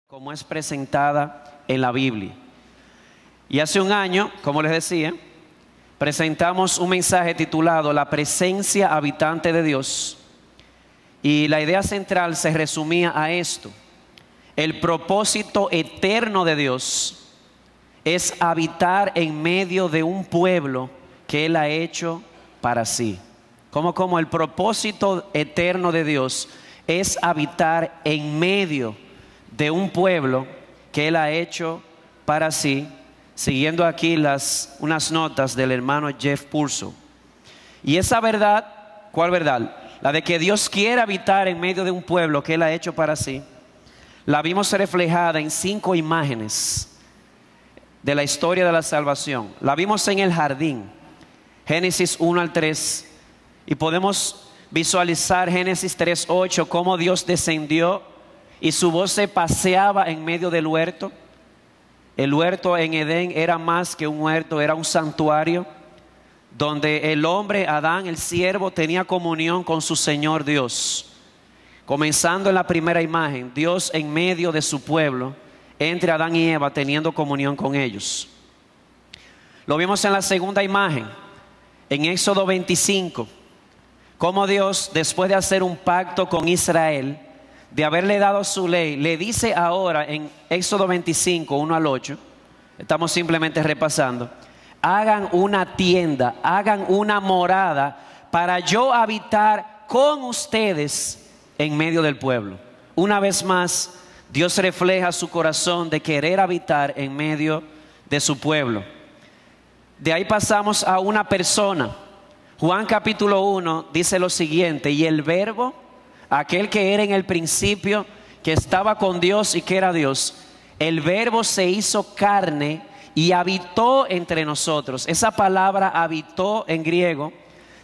como es presentada en la Biblia. Y hace un año, como les decía, presentamos un mensaje titulado La presencia habitante de Dios. Y la idea central se resumía a esto: el propósito eterno de Dios es habitar en medio de un pueblo que Él ha hecho para sí. Como el propósito eterno de Dios es habitar en medio de un pueblo que Él ha hecho para sí, siguiendo aquí unas notas del hermano Jeff Purcell. Y esa verdad, ¿cuál verdad? La de que Dios quiere habitar en medio de un pueblo que Él ha hecho para sí, la vimos reflejada en 5 imágenes de la historia de la salvación. La vimos en el jardín, Génesis 1 al 3, y podemos visualizar Génesis 3:8, cómo Dios descendió y su voz se paseaba en medio del huerto. El huerto en Edén era más que un huerto, era un santuario donde el hombre, Adán, el siervo, tenía comunión con su Señor Dios. Comenzando en la primera imagen, Dios en medio de su pueblo, entre Adán y Eva, teniendo comunión con ellos. Lo vimos en la segunda imagen, en Éxodo 25, cómo Dios, después de hacer un pacto con Israel, de haberle dado su ley, le dice ahora en Éxodo 25, 1 al 8, estamos simplemente repasando: hagan una tienda, hagan una morada para yo habitar con ustedes en medio del pueblo. Una vez más, Dios refleja su corazón de querer habitar en medio de su pueblo. De ahí pasamos a una persona. Juan capítulo 1 dice lo siguiente: y el verbo, aquel que era en el principio, que estaba con Dios y que era Dios, el verbo se hizo carne y habitó entre nosotros. Esa palabra habitó en griego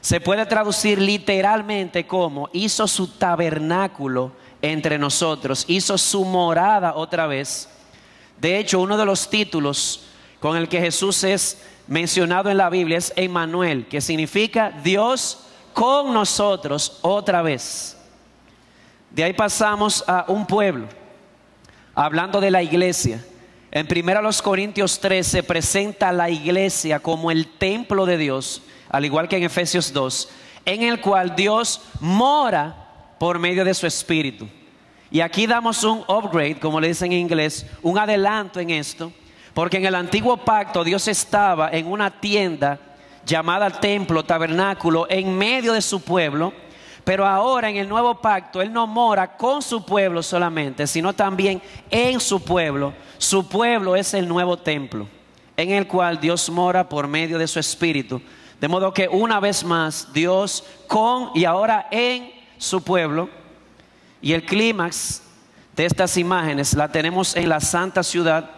se puede traducir literalmente como hizo su tabernáculo entre nosotros, hizo su morada otra vez. De hecho, uno de los títulos con el que Jesús es mencionado en la Biblia es Emmanuel, que significa Dios con nosotros otra vez. De ahí pasamos a un pueblo, hablando de la iglesia. En 1 Corintios 3 se presenta la iglesia como el templo de Dios, al igual que en Efesios 2, en el cual Dios mora por medio de su Espíritu. Y aquí damos un upgrade, como le dicen en inglés, un adelanto en esto, porque en el antiguo pacto Dios estaba en una tienda llamada templo, tabernáculo, en medio de su pueblo. Pero ahora en el nuevo pacto Él no mora con su pueblo solamente, sino también en su pueblo. Su pueblo es el nuevo templo, en el cual Dios mora por medio de su Espíritu. De modo que una vez más Dios con y ahora en su pueblo. Y el clímax de estas imágenes la tenemos en la santa ciudad,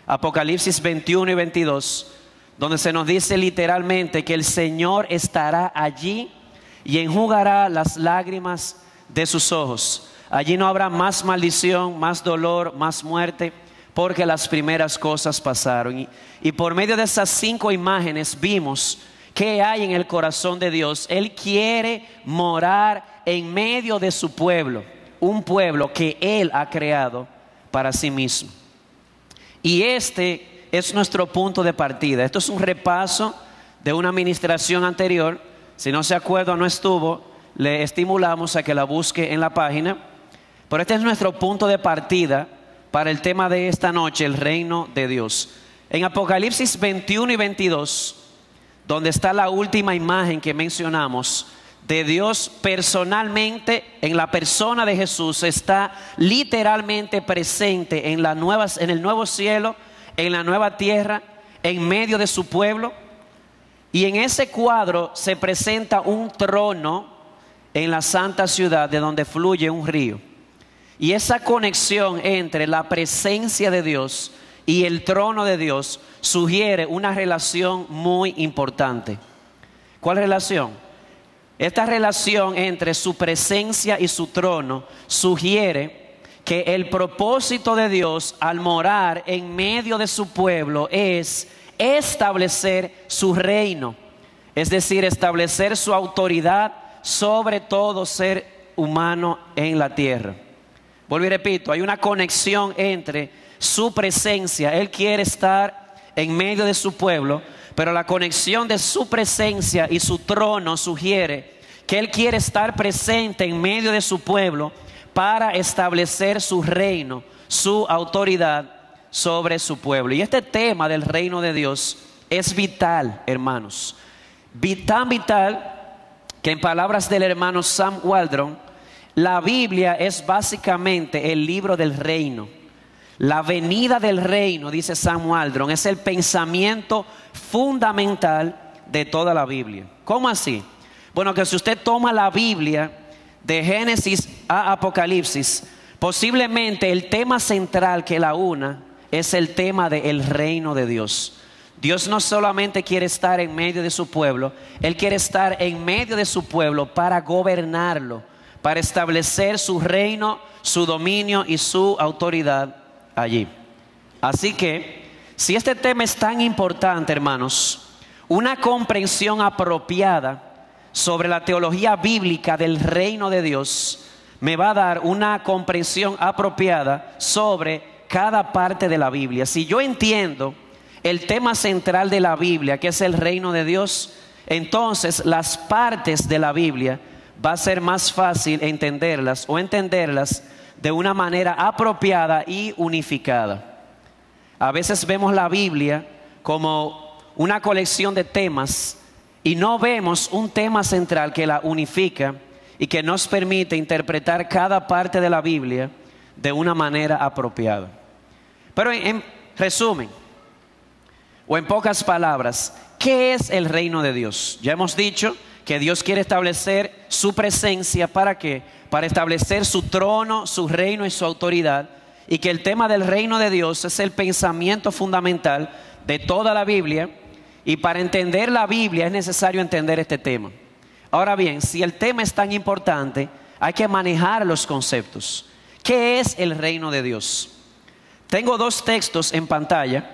Apocalipsis 21 y 22, donde se nos dice literalmente que el Señor estará allí y enjugará las lágrimas de sus ojos. Allí no habrá más maldición, más dolor, más muerte, porque las primeras cosas pasaron. Y por medio de esas 5 imágenes vimos qué hay en el corazón de Dios. Él quiere morar en medio de su pueblo, un pueblo que Él ha creado para sí mismo. Y este es nuestro punto de partida. Esto es un repaso de una administración anterior. Si no se acuerda o no estuvo, le estimulamos a que la busque en la página. Pero este es nuestro punto de partida para el tema de esta noche, el reino de Dios. En Apocalipsis 21 y 22, donde está la última imagen que mencionamos, de Dios personalmente, en la persona de Jesús, está literalmente presente en el nuevo cielo, en la nueva tierra, en medio de su pueblo. Y en ese cuadro se presenta un trono en la santa ciudad de donde fluye un río. Y esa conexión entre la presencia de Dios y el trono de Dios sugiere una relación muy importante. ¿Cuál relación? Esta relación entre su presencia y su trono sugiere que el propósito de Dios al morar en medio de su pueblo es establecer su reino, es decir, establecer su autoridad sobre todo ser humano en la tierra. Vuelvo y repito, hay una conexión entre su presencia. Él quiere estar en medio de su pueblo, pero la conexión de su presencia y su trono sugiere que Él quiere estar presente en medio de su pueblo para establecer su reino, su autoridad sobre su pueblo. Y este tema del reino de Dios es vital, hermanos. Tan vital que en palabras del hermano Sam Waldron, la Biblia es básicamente el libro del reino. La venida del reino, dice Sam Waldron, es el pensamiento fundamental de toda la Biblia. ¿Cómo así? Bueno, que si usted toma la Biblia de Génesis a Apocalipsis, posiblemente el tema central que la una es el tema del reino de Dios. Dios no solamente quiere estar en medio de su pueblo, Él quiere estar en medio de su pueblo para gobernarlo, para establecer su reino, su dominio y su autoridad allí. Así que, si este tema es tan importante, hermanos, una comprensión apropiada sobre la teología bíblica del reino de Dios me va a dar una comprensión apropiada sobre cada parte de la Biblia. Si yo entiendo el tema central de la Biblia, que es el reino de Dios, entonces las partes de la Biblia va a ser más fácil entenderlas o entenderlas de una manera apropiada y unificada. A veces vemos la Biblia como una colección de temas y no vemos un tema central que la unifica y que nos permite interpretar cada parte de la Biblia de una manera apropiada. Pero en resumen, o en pocas palabras, ¿qué es el reino de Dios? Ya hemos dicho que Dios quiere establecer su presencia. ¿Para qué? Para establecer su trono, su reino y su autoridad. Y que el tema del reino de Dios es el pensamiento fundamental de toda la Biblia. Y para entender la Biblia es necesario entender este tema. Ahora bien, si el tema es tan importante, hay que manejar los conceptos. ¿Qué es el reino de Dios? Tengo dos textos en pantalla.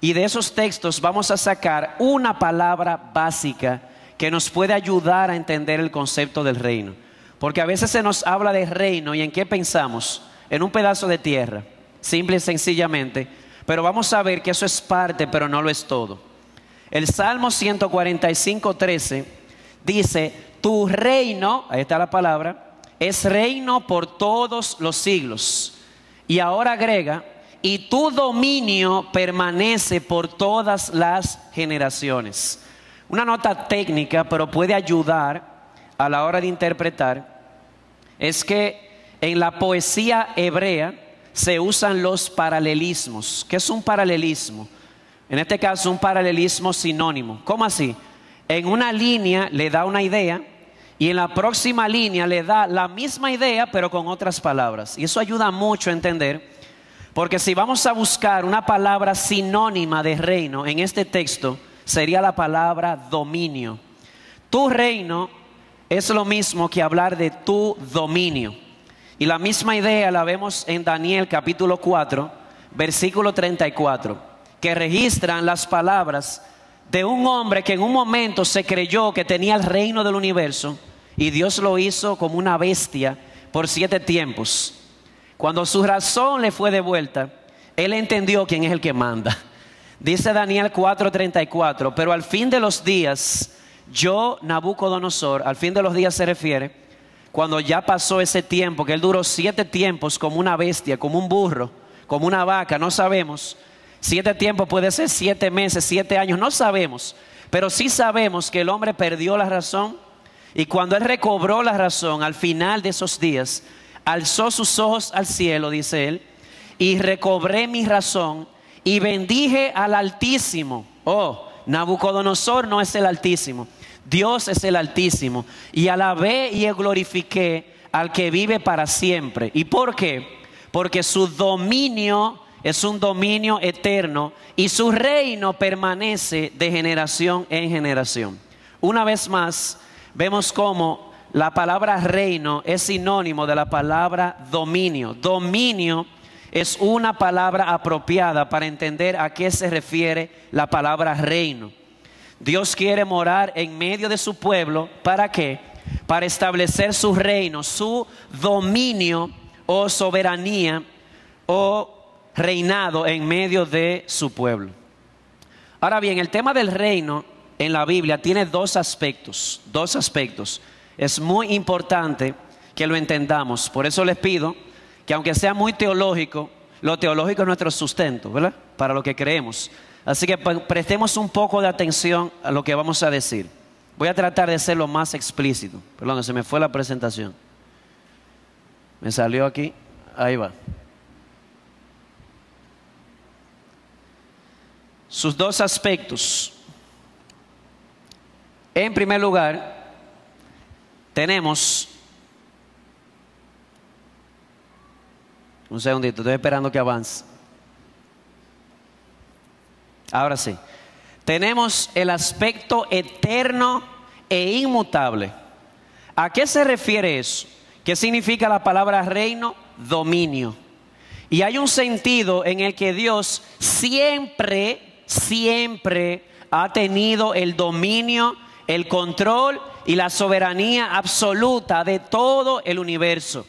Y de esos textos vamos a sacar una palabra básica que nos puede ayudar a entender el concepto del reino. Porque a veces se nos habla de reino y ¿en qué pensamos? En un pedazo de tierra, simple y sencillamente. Pero vamos a ver que eso es parte, pero no lo es todo. El Salmo 145:13 dice: tu reino, ahí está la palabra, es reino por todos los siglos. Y ahora agrega: y tu dominio permanece por todas las generaciones. Una nota técnica, pero puede ayudar a la hora de interpretar, es que en la poesía hebrea se usan los paralelismos. ¿Qué es un paralelismo? En este caso, un paralelismo sinónimo. ¿Cómo así? En una línea le da una idea y en la próxima línea le da la misma idea, pero con otras palabras. Y eso ayuda mucho a entender. Porque si vamos a buscar una palabra sinónima de reino en este texto, sería la palabra dominio. Tu reino es lo mismo que hablar de tu dominio. Y la misma idea la vemos en Daniel capítulo 4, versículo 34, que registran las palabras de un hombre que en un momento se creyó que tenía el reino del universo y Dios lo hizo como una bestia por 7 tiempos. Cuando su razón le fue devuelta, él entendió quién es el que manda. Dice Daniel 4:34, pero al fin de los días, yo, Nabucodonosor, al fin de los días se refiere, cuando ya pasó ese tiempo, que él duró 7 tiempos como una bestia, como un burro, como una vaca, no sabemos. 7 tiempos puede ser 7 meses, 7 años, no sabemos. Pero sí sabemos que el hombre perdió la razón y cuando él recobró la razón al final de esos días, alzó sus ojos al cielo, dice él, y recobré mi razón y bendije al Altísimo. Oh, Nabucodonosor no es el Altísimo, Dios es el Altísimo. Y alabé y glorifiqué al que vive para siempre. ¿Y por qué? Porque su dominio es un dominio eterno y su reino permanece de generación en generación. Una vez más, vemos cómo la palabra reino es sinónimo de la palabra dominio. Dominio es una palabra apropiada para entender a qué se refiere la palabra reino. Dios quiere morar en medio de su pueblo. ¿Para qué? Para establecer su reino, su dominio o soberanía o reinado en medio de su pueblo. Ahora bien, el tema del reino en la Biblia tiene dos aspectos. Es muy importante que lo entendamos. Por eso les pido que, aunque sea muy teológico, lo teológico es nuestro sustento, ¿verdad? Para lo que creemos. Así que prestemos un poco de atención a lo que vamos a decir. Voy a tratar de ser lo más explícito. Perdón, se me fue la presentación. Me salió aquí. Ahí va. Sus dos aspectos. En primer lugar, tenemos... Un segundito, estoy esperando que avance. Ahora sí. Tenemos el aspecto eterno e inmutable. ¿A qué se refiere eso? ¿Qué significa la palabra reino? Dominio. Y hay un sentido en el que Dios siempre ha tenido el dominio, el control y la soberanía absoluta de todo el universo.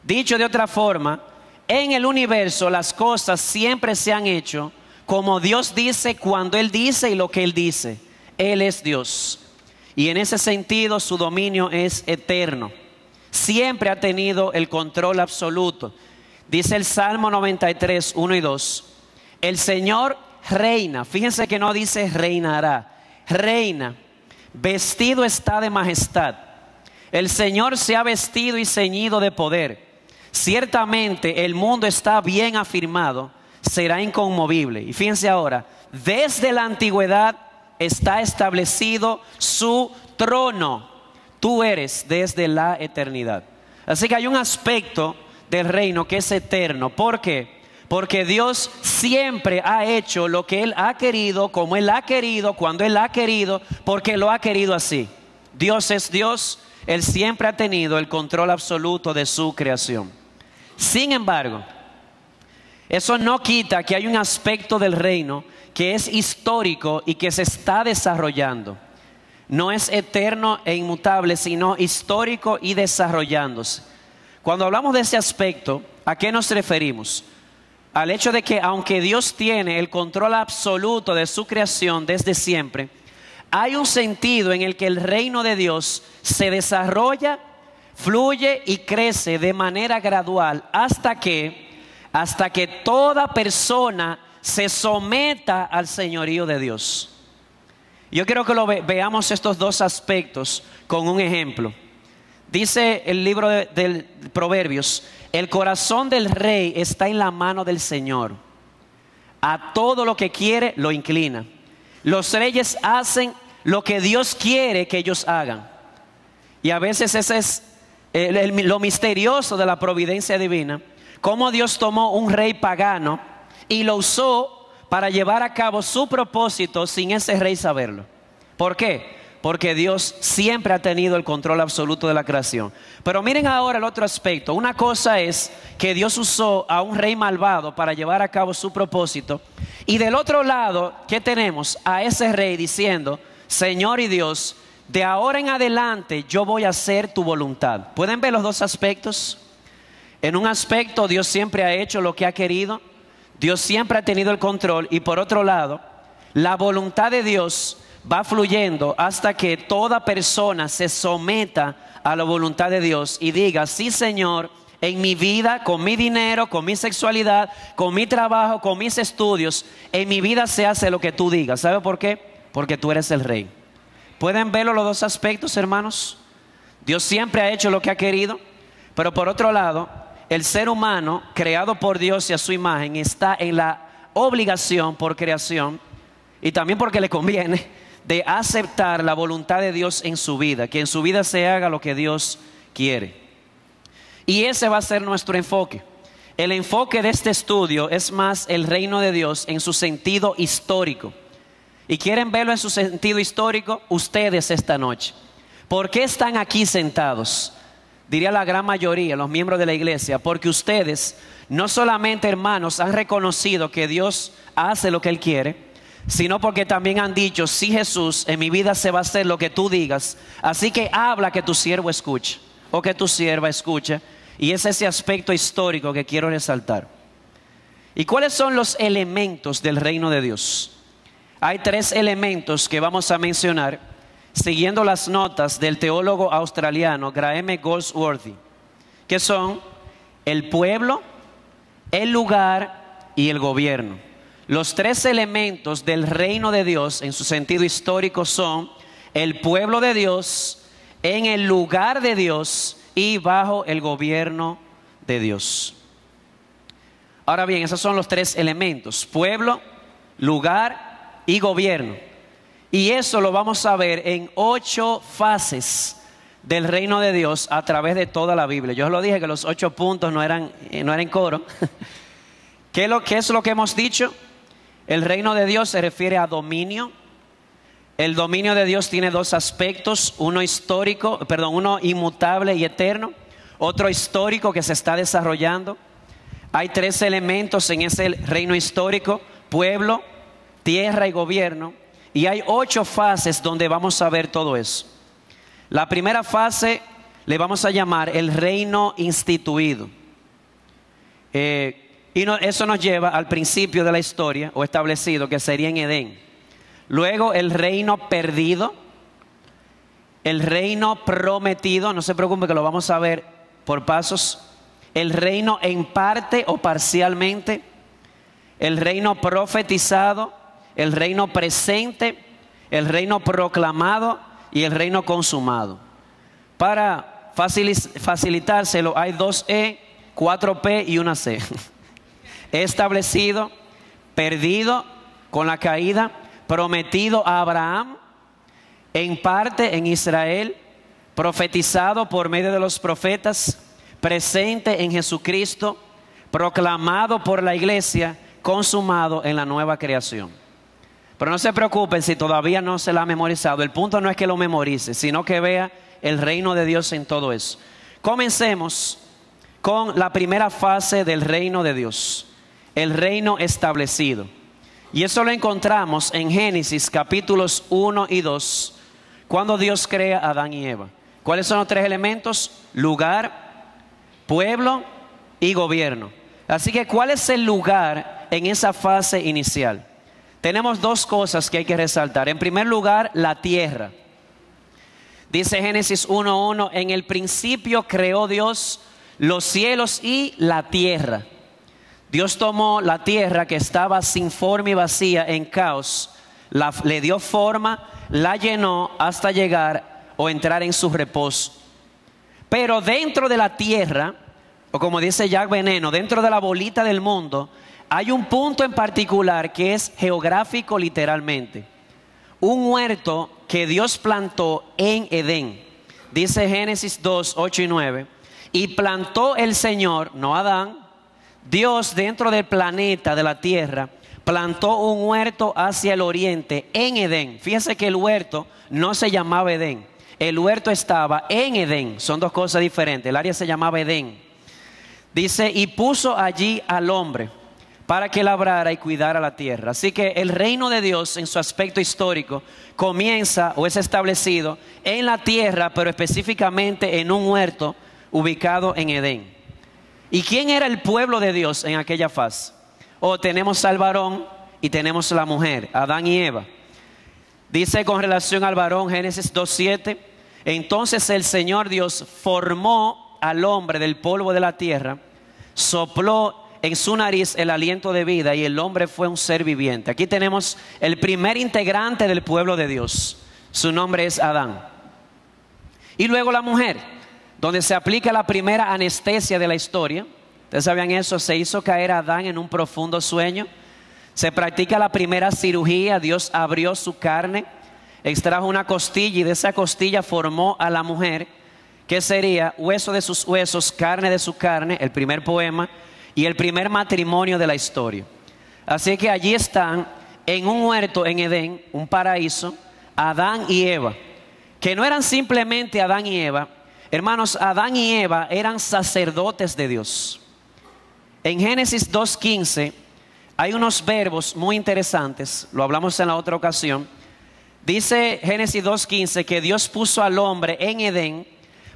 Dicho de otra forma, en el universo las cosas siempre se han hecho como Dios dice, cuando Él dice y lo que Él dice. Él es Dios. Y en ese sentido su dominio es eterno. Siempre ha tenido el control absoluto. Dice el Salmo 93, 1 y 2. El Señor reina. Fíjense que no dice reinará. Reina. Vestido está de majestad. El Señor se ha vestido y ceñido de poder. Ciertamente el mundo está bien afirmado, será inconmovible. Y fíjense ahora, desde la antigüedad está establecido su trono. Tú eres desde la eternidad. Así que hay un aspecto del reino que es eterno. ¿Por qué? Porque Dios siempre ha hecho lo que Él ha querido, como Él ha querido, cuando Él ha querido, porque lo ha querido así. Dios es Dios, Él siempre ha tenido el control absoluto de su creación. Sin embargo, eso no quita que hay un aspecto del reino que es histórico y que se está desarrollando. No es eterno e inmutable, sino histórico y desarrollándose. Cuando hablamos de ese aspecto, ¿a qué nos referimos? Al hecho de que aunque Dios tiene el control absoluto de su creación desde siempre, hay un sentido en el que el reino de Dios se desarrolla, fluye y crece de manera gradual hasta que toda persona se someta al señorío de Dios. Yo quiero que veamos estos dos aspectos con un ejemplo. Dice el libro de Proverbios: el corazón del rey está en la mano del Señor. A todo lo que quiere lo inclina. Los reyes hacen lo que Dios quiere que ellos hagan. Y a veces ese es lo misterioso de la providencia divina. Cómo Dios tomó un rey pagano y lo usó para llevar a cabo su propósito sin ese rey saberlo. ¿Por qué? Porque Dios siempre ha tenido el control absoluto de la creación. Pero miren ahora el otro aspecto. Una cosa es que Dios usó a un rey malvado para llevar a cabo su propósito. Y del otro lado, ¿qué tenemos? A ese rey diciendo: Señor y Dios, de ahora en adelante yo voy a hacer tu voluntad. ¿Pueden ver los dos aspectos? En un aspecto, Dios siempre ha hecho lo que ha querido. Dios siempre ha tenido el control. Y por otro lado, la voluntad de Dios va fluyendo hasta que toda persona se someta a la voluntad de Dios y diga: sí, Señor, en mi vida, con mi dinero, con mi sexualidad, con mi trabajo, con mis estudios, en mi vida se hace lo que tú digas. ¿Sabe por qué? Porque tú eres el rey. ¿Pueden verlo los dos aspectos, hermanos? Dios siempre ha hecho lo que ha querido, pero por otro lado, el ser humano, creado por Dios y a su imagen, está en la obligación por creación y también porque le conviene de aceptar la voluntad de Dios en su vida, que en su vida se haga lo que Dios quiere. Y ese va a ser nuestro enfoque. El enfoque de este estudio es más el reino de Dios en su sentido histórico. ¿Y quieren verlo en su sentido histórico? Ustedes esta noche. ¿Por qué están aquí sentados? Diría la gran mayoría, los miembros de la iglesia, porque ustedes, no solamente hermanos, han reconocido que Dios hace lo que Él quiere, sino porque también han dicho: sí, Jesús, en mi vida se va a hacer lo que tú digas, así que habla que tu siervo escuche, o que tu sierva escuche. Y es ese aspecto histórico que quiero resaltar. ¿Y cuáles son los elementos del reino de Dios? Hay 3 elementos que vamos a mencionar siguiendo las notas del teólogo australiano Graham Goldsworthy, que son el pueblo, el lugar y el gobierno. Los 3 elementos del reino de Dios en su sentido histórico son el pueblo de Dios, en el lugar de Dios y bajo el gobierno de Dios. Ahora bien, esos son los 3 elementos: pueblo, lugar y gobierno. Y eso lo vamos a ver en 8 fases del reino de Dios a través de toda la Biblia. Yo os lo dije que los 8 puntos no eran en coro. ¿Qué es lo que hemos dicho? El reino de Dios se refiere a dominio. El dominio de Dios tiene 2 aspectos: uno histórico, uno inmutable y eterno, otro histórico que se está desarrollando. Hay 3 elementos en ese reino histórico: pueblo, tierra y gobierno. Y hay 8 fases donde vamos a ver todo eso. La primera fase le vamos a llamar el reino instituido. Eso nos lleva al principio de la historia o establecido, que sería en Edén. Luego el reino perdido, el reino prometido, no se preocupe que lo vamos a ver por pasos. El reino en parte o parcialmente, el reino profetizado, el reino presente, el reino proclamado y el reino consumado. Para facilitárselo hay 2E, 4P y una C. Establecido, perdido con la caída, prometido a Abraham, en parte en Israel, profetizado por medio de los profetas, presente en Jesucristo, proclamado por la iglesia, consumado en la nueva creación. Pero no se preocupen si todavía no se la ha memorizado. El punto no es que lo memorice, sino que vea el reino de Dios en todo eso. Comencemos con la primera fase del reino de Dios, el reino establecido. Y eso lo encontramos en Génesis capítulos 1 y 2, cuando Dios crea a Adán y Eva. ¿Cuáles son los 3 elementos? Lugar, pueblo y gobierno. Así que, ¿cuál es el lugar en esa fase inicial? Tenemos 2 cosas que hay que resaltar. En primer lugar, la tierra. Dice Génesis 1:1: en el principio creó Dios los cielos y la tierra. Dios tomó la tierra que estaba sin forma y vacía, en caos, le dio forma, la llenó hasta llegar o entrar en su reposo. Pero dentro de la tierra, o como dice Jack Veneno, dentro de la bolita del mundo, hay un punto en particular que es geográfico literalmente. Un huerto que Dios plantó en Edén. Dice Génesis 2, 8 y 9. Y plantó el Señor, no Adán, Dios dentro del planeta de la tierra, plantó un huerto hacia el oriente en Edén. Fíjense que el huerto no se llamaba Edén. El huerto estaba en Edén. Son 2 cosas diferentes. El área se llamaba Edén. Dice, y puso allí al hombre para que labrara y cuidara la tierra. Así que el reino de Dios en su aspecto histórico comienza o es establecido en la tierra, pero específicamente en un huerto ubicado en Edén. ¿Y quién era el pueblo de Dios en aquella fase? Tenemos al varón y tenemos la mujer, Adán y Eva. Dice con relación al varón, Génesis 2:7: entonces el Señor Dios formó al hombre del polvo de la tierra, sopló en su nariz el aliento de vida y el hombre fue un ser viviente. Aquí tenemos el primer integrante del pueblo de Dios. Su nombre es Adán. Y luego la mujer, donde se aplica la primera anestesia de la historia. Ustedes sabían eso, se hizo caer a Adán en un profundo sueño. Se practica la primera cirugía, Dios abrió su carne, extrajo una costilla y de esa costilla formó a la mujer, que sería hueso de sus huesos, carne de su carne, el primer poema y el primer matrimonio de la historia. Así que allí están, en un huerto en Edén, un paraíso, Adán y Eva, que no eran simplemente Adán y Eva. Hermanos, Adán y Eva eran sacerdotes de Dios. En Génesis 2:15 hay unos verbos muy interesantes, lo hablamos en la otra ocasión. Dice Génesis 2:15 que Dios puso al hombre en Edén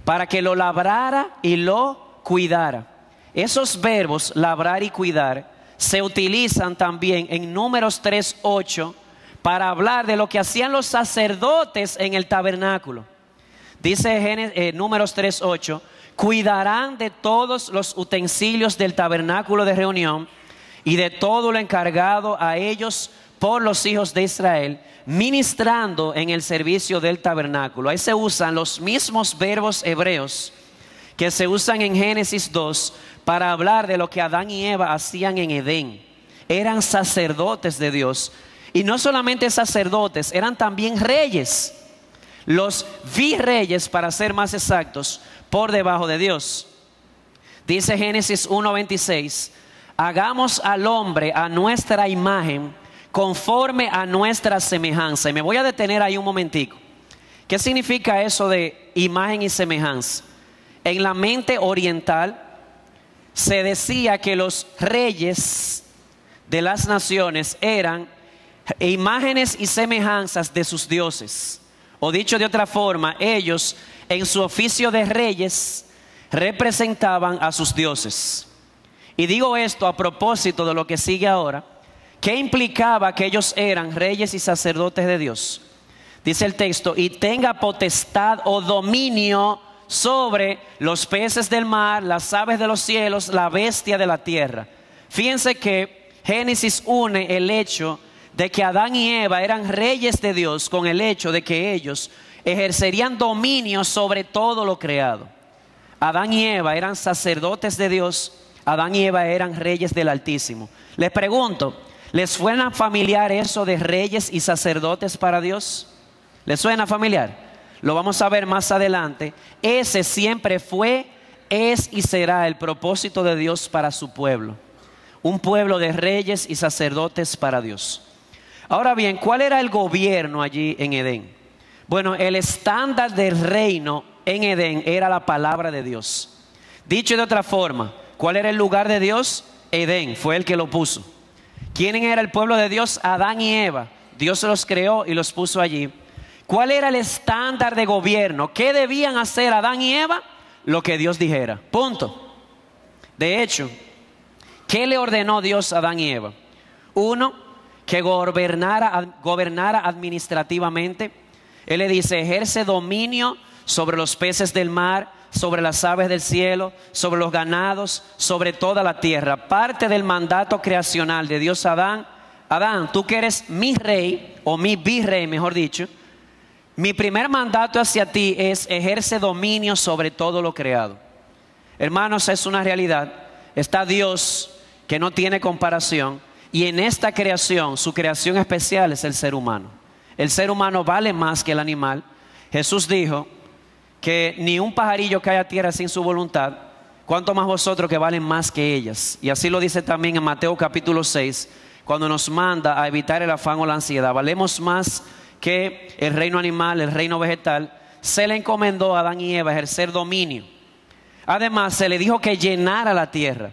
para que lo labrara y lo cuidara. Esos verbos, labrar y cuidar, se utilizan también en Números 3:8 para hablar de lo que hacían los sacerdotes en el tabernáculo. Dice Números 3:8, cuidarán de todos los utensilios del tabernáculo de reunión y de todo lo encargado a ellos por los hijos de Israel, ministrando en el servicio del tabernáculo. Ahí se usan los mismos verbos hebreos que se usan en Génesis 2 para hablar de lo que Adán y Eva hacían en Edén. Eran sacerdotes de Dios. Y no solamente sacerdotes, eran también reyes. Los virreyes, para ser más exactos, por debajo de Dios. Dice Génesis 1:26, hagamos al hombre a nuestra imagen, conforme a nuestra semejanza. Y me voy a detener ahí un momentico. ¿Qué significa eso de imagen y semejanza? En la mente oriental se decía que los reyes de las naciones eran imágenes y semejanzas de sus dioses. O dicho de otra forma, ellos en su oficio de reyes representaban a sus dioses. Y digo esto a propósito de lo que sigue ahora. ¿Qué implicaba que ellos eran reyes y sacerdotes de Dios? Dice el texto, y tenga potestad o dominio sobre los peces del mar, las aves de los cielos, la bestia de la tierra. Fíjense que Génesis une el hecho de que Adán y Eva eran reyes de Dios con el hecho de que ellos ejercerían dominio sobre todo lo creado. Adán y Eva eran sacerdotes de Dios, Adán y Eva eran reyes del Altísimo. Les pregunto, ¿les suena familiar eso de reyes y sacerdotes para Dios? ¿Les suena familiar? Lo vamos a ver más adelante. Ese siempre fue, es y será el propósito de Dios para su pueblo. Un pueblo de reyes y sacerdotes para Dios. Ahora bien, ¿cuál era el gobierno allí en Edén? Bueno, el estándar del reino en Edén era la palabra de Dios. Dicho de otra forma, ¿cuál era el lugar de Dios? Edén, fue el que lo puso. ¿Quién era el pueblo de Dios? Adán y Eva. Dios los creó y los puso allí. ¿Cuál era el estándar de gobierno? ¿Qué debían hacer Adán y Eva? Lo que Dios dijera. Punto. De hecho, ¿qué le ordenó Dios a Adán y Eva? Uno, que gobernara administrativamente. Él le dice, ejerce dominio sobre los peces del mar, sobre las aves del cielo, sobre los ganados, sobre toda la tierra. Parte del mandato creacional de Dios a Adán. Adán, tú que eres mi rey, o mi virrey mejor dicho, mi primer mandato hacia ti es ejerce dominio sobre todo lo creado. Hermanos, es una realidad. Está Dios que no tiene comparación. Y en esta creación, su creación especial es el ser humano. El ser humano vale más que el animal. Jesús dijo que ni un pajarillo cae a tierra sin su voluntad, cuanto más vosotros que valen más que ellas. Y así lo dice también en Mateo capítulo 6, cuando nos manda a evitar el afán o la ansiedad. Valemos más que el reino animal, el reino vegetal. Se le encomendó a Adán y Eva ejercer dominio. Además, se le dijo que llenara la tierra.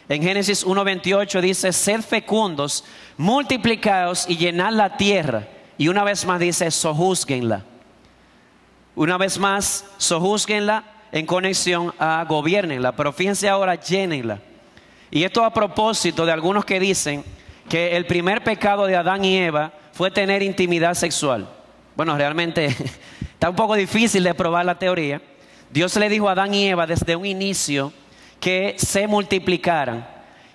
En Génesis 1:28 dice, sed fecundos, multiplicaos y llenad la tierra. Y una vez más dice, sojúzguenla. Una vez más, sojúzguenla en conexión a gobiernenla. Pero fíjense ahora, llénenla. Y esto a propósito de algunos que dicen que el primer pecado de Adán y Eva fue tener intimidad sexual. Bueno, realmente está un poco difícil de probar la teoría. Dios le dijo a Adán y Eva desde un inicio que se multiplicaran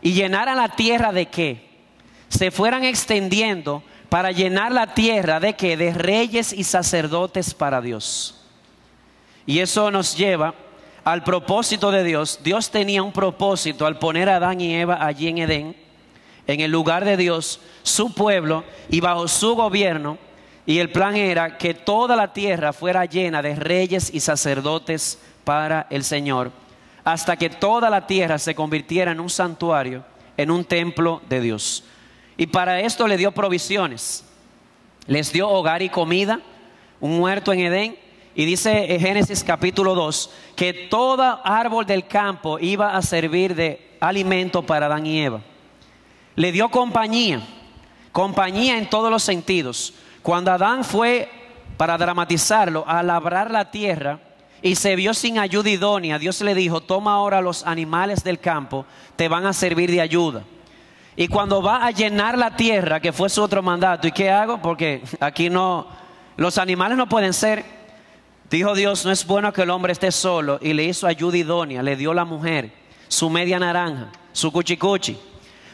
y llenaran la tierra de qué, se fueran extendiendo para llenar la tierra de qué, de reyes y sacerdotes para Dios. Y eso nos lleva al propósito de Dios. Dios tenía un propósito al poner a Adán y Eva allí en Edén, en el lugar de Dios, su pueblo y bajo su gobierno. Y el plan era que toda la tierra fuera llena de reyes y sacerdotes para el Señor, hasta que toda la tierra se convirtiera en un santuario, en un templo de Dios. Y para esto le dio provisiones. Les dio hogar y comida, un huerto en Edén. Y dice en Génesis capítulo 2 que todo árbol del campo iba a servir de alimento para Adán y Eva. Le dio compañía en todos los sentidos. Cuando Adán fue, para dramatizarlo, a labrar la tierra y se vio sin ayuda idónea, Dios le dijo: toma ahora los animales del campo, te van a servir de ayuda. Y cuando va a llenar la tierra, que fue su otro mandato, ¿y qué hago? Porque aquí no, los animales no pueden ser. Dijo Dios: no es bueno que el hombre esté solo, y le hizo ayuda idónea, le dio la mujer, su media naranja, su cuchicuchi,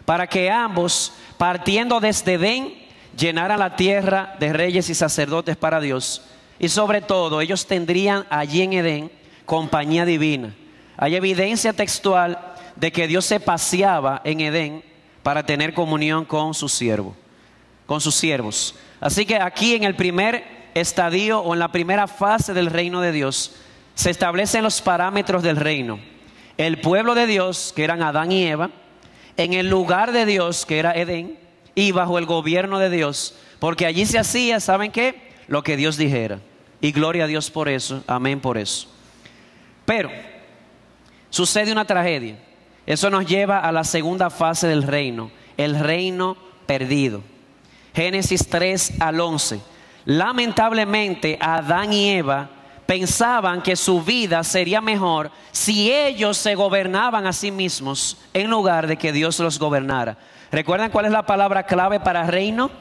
para que ambos, partiendo desde Edén, llenaran la tierra de reyes y sacerdotes para Dios. Y sobre todo, ellos tendrían allí en Edén compañía divina. Hay evidencia textual de que Dios se paseaba en Edén para tener comunión con sus siervos. Así que aquí en el primer estadio o en la primera fase del reino de Dios se establecen los parámetros del reino. El pueblo de Dios, que eran Adán y Eva, en el lugar de Dios, que era Edén, y bajo el gobierno de Dios, porque allí se hacía, ¿saben qué? Lo que Dios dijera. Y gloria a Dios por eso, amén por eso. Pero sucede una tragedia. Eso nos lleva a la segunda fase del reino, el reino perdido. Génesis 3 al 11. Lamentablemente, Adán y Eva pensaban que su vida sería mejor si ellos se gobernaban a sí mismos en lugar de que Dios los gobernara. ¿Recuerdan cuál es la palabra clave para reino?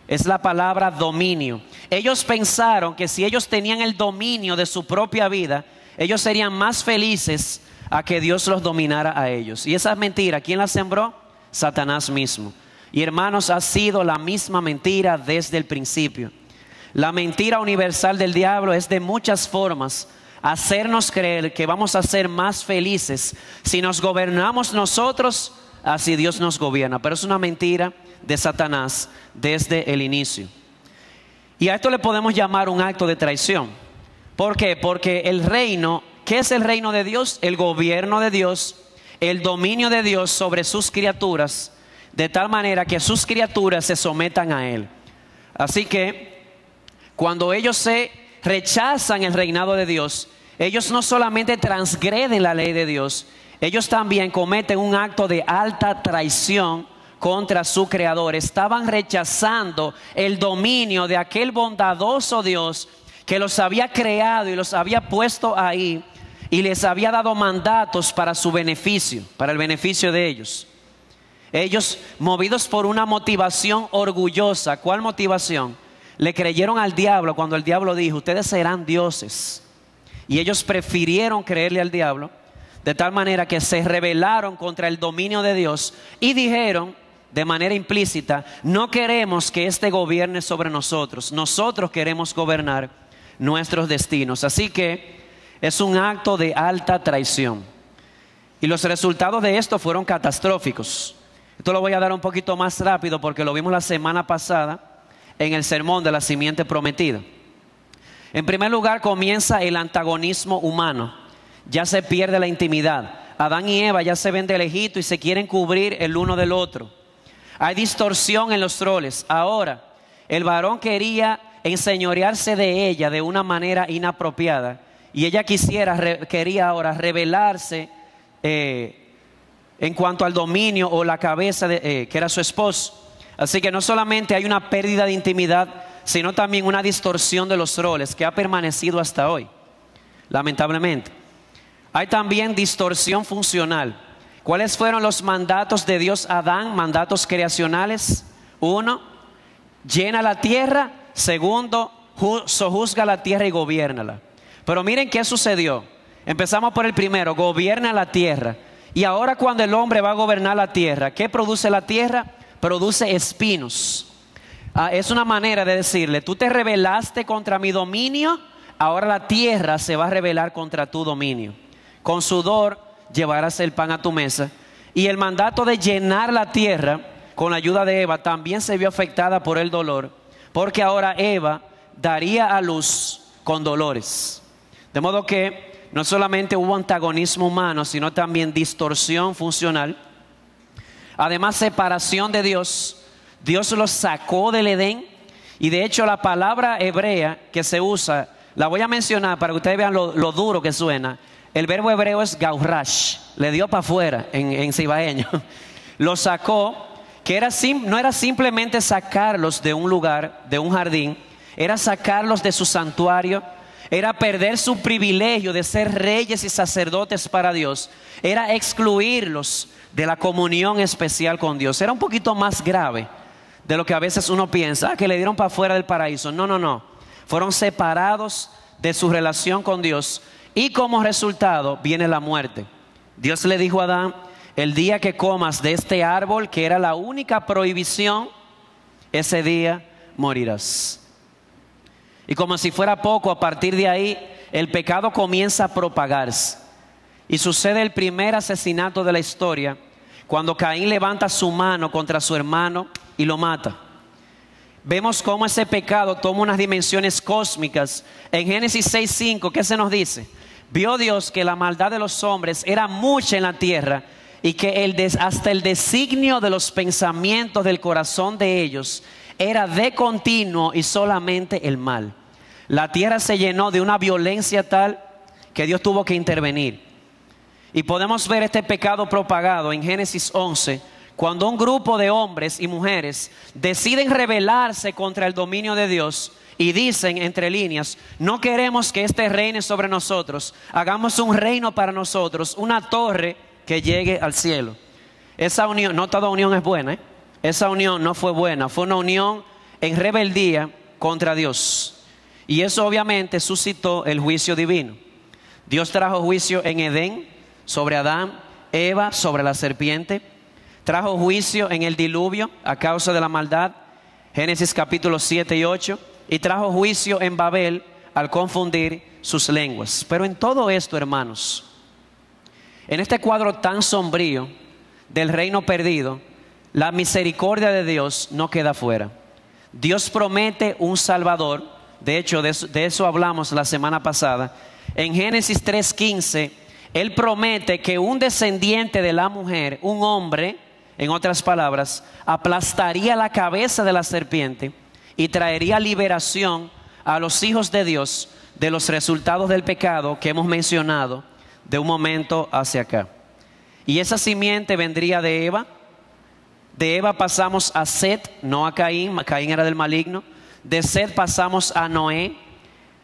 Es la palabra dominio. Ellos pensaron que si ellos tenían el dominio de su propia vida, ellos serían más felices a que Dios los dominara a ellos. Y esa mentira, ¿quién la sembró? Satanás mismo. Y hermanos, ha sido la misma mentira desde el principio. La mentira universal del diablo es de muchas formas hacernos creer que vamos a ser más felices si nos gobernamos nosotros, así Dios nos gobierna. Pero es una mentira de Satanás desde el inicio. Y a esto le podemos llamar un acto de traición. ¿Por qué? Porque el reino, ¿qué es el reino de Dios? El gobierno de Dios, el dominio de Dios sobre sus criaturas, de tal manera que sus criaturas se sometan a Él. Así que cuando ellos se rechazan el reinado de Dios, ellos no solamente transgreden la ley de Dios, ellos también cometen un acto de alta traición contra su creador. Estaban rechazando el dominio de aquel bondadoso Dios que los había creado y los había puesto ahí y les había dado mandatos para su beneficio, para el beneficio de ellos. Ellos, movidos por una motivación orgullosa. ¿Cuál motivación? Le creyeron al diablo cuando el diablo dijo: ustedes serán dioses. Y ellos prefirieron creerle al diablo, de tal manera que se rebelaron contra el dominio de Dios y dijeron de manera implícita: no queremos que este gobierne sobre nosotros, nosotros queremos gobernar nuestros destinos. Así que es un acto de alta traición. Y los resultados de esto fueron catastróficos. Esto lo voy a dar un poquito más rápido porque lo vimos la semana pasada en el sermón de la simiente prometida. En primer lugar, comienza el antagonismo humano. Ya se pierde la intimidad. Adán y Eva ya se ven de lejito y se quieren cubrir el uno del otro. Hay distorsión en los roles. Ahora, el varón quería enseñorearse de ella de una manera inapropiada y ella quería ahora rebelarse en cuanto al dominio o la cabeza que era su esposo. Así que no solamente hay una pérdida de intimidad, sino también una distorsión de los roles que ha permanecido hasta hoy, lamentablemente. Hay también distorsión funcional. ¿Cuáles fueron los mandatos de Dios a Adán? Mandatos creacionales. 1, llena la tierra. 2, sojuzga la tierra y gobiérnala. Pero miren qué sucedió. Empezamos por el primero: gobierna la tierra. Y ahora cuando el hombre va a gobernar la tierra, ¿qué produce la tierra? Produce espinos. Es una manera de decirle: tú te rebelaste contra mi dominio, ahora la tierra se va a rebelar contra tu dominio. Con sudor llevarás el pan a tu mesa. Y el mandato de llenar la tierra, con la ayuda de Eva, también se vio afectada por el dolor, porque ahora Eva daría a luz con dolores. De modo que no solamente hubo antagonismo humano, sino también distorsión funcional. Además, separación de Dios. Dios los sacó del Edén. Y de hecho la palabra hebrea que se usa, la voy a mencionar para que ustedes vean lo duro que suena. El verbo hebreo es gaurash. Le dio para afuera en cibaeño. Los sacó, que no era simplemente sacarlos de un lugar, de un jardín. Era sacarlos de su santuario. era perder su privilegio de ser reyes y sacerdotes para Dios, era excluirlos de la comunión especial con Dios. Era un poquito más grave de lo que a veces uno piensa, que le dieron para fuera del paraíso. No, no, no. Fueron separados de su relación con Dios y como resultado viene la muerte. Dios le dijo a Adán: el día que comas de este árbol, que era la única prohibición, ese día morirás. Y como si fuera poco, a partir de ahí el pecado comienza a propagarse. Y sucede el primer asesinato de la historia, cuando Caín levanta su mano contra su hermano y lo mata. Vemos cómo ese pecado toma unas dimensiones cósmicas. En Génesis 6:5, ¿qué se nos dice? Vio Dios que la maldad de los hombres era mucha en la tierra, y que hasta el designio de los pensamientos del corazón de ellos era de continuo y solamente el mal. La tierra se llenó de una violencia tal que Dios tuvo que intervenir. Y podemos ver este pecado propagado en Génesis 11, cuando un grupo de hombres y mujeres deciden rebelarse contra el dominio de Dios y dicen entre líneas: no queremos que este reine sobre nosotros, hagamos un reino para nosotros, una torre que llegue al cielo. Esa unión, no toda unión es buena, Esa unión no fue buena, fue una unión en rebeldía contra Dios. Y eso obviamente suscitó el juicio divino. Dios trajo juicio en Edén sobre Adán, Eva sobre la serpiente. Trajo juicio en el diluvio a causa de la maldad, Génesis capítulos 7 y 8. Y trajo juicio en Babel al confundir sus lenguas. Pero en todo esto, hermanos, en este cuadro tan sombrío del reino perdido, la misericordia de Dios no queda fuera. Dios promete un Salvador. De hecho, de eso hablamos la semana pasada. En Génesis 3:15, Él promete que un descendiente de la mujer, un hombre, en otras palabras, aplastaría la cabeza de la serpiente y traería liberación a los hijos de Dios de los resultados del pecado que hemos mencionado de un momento hacia acá. Y esa simiente vendría de Eva. De Eva pasamos a Set, no a Caín. Caín era del maligno. De Set pasamos a Noé.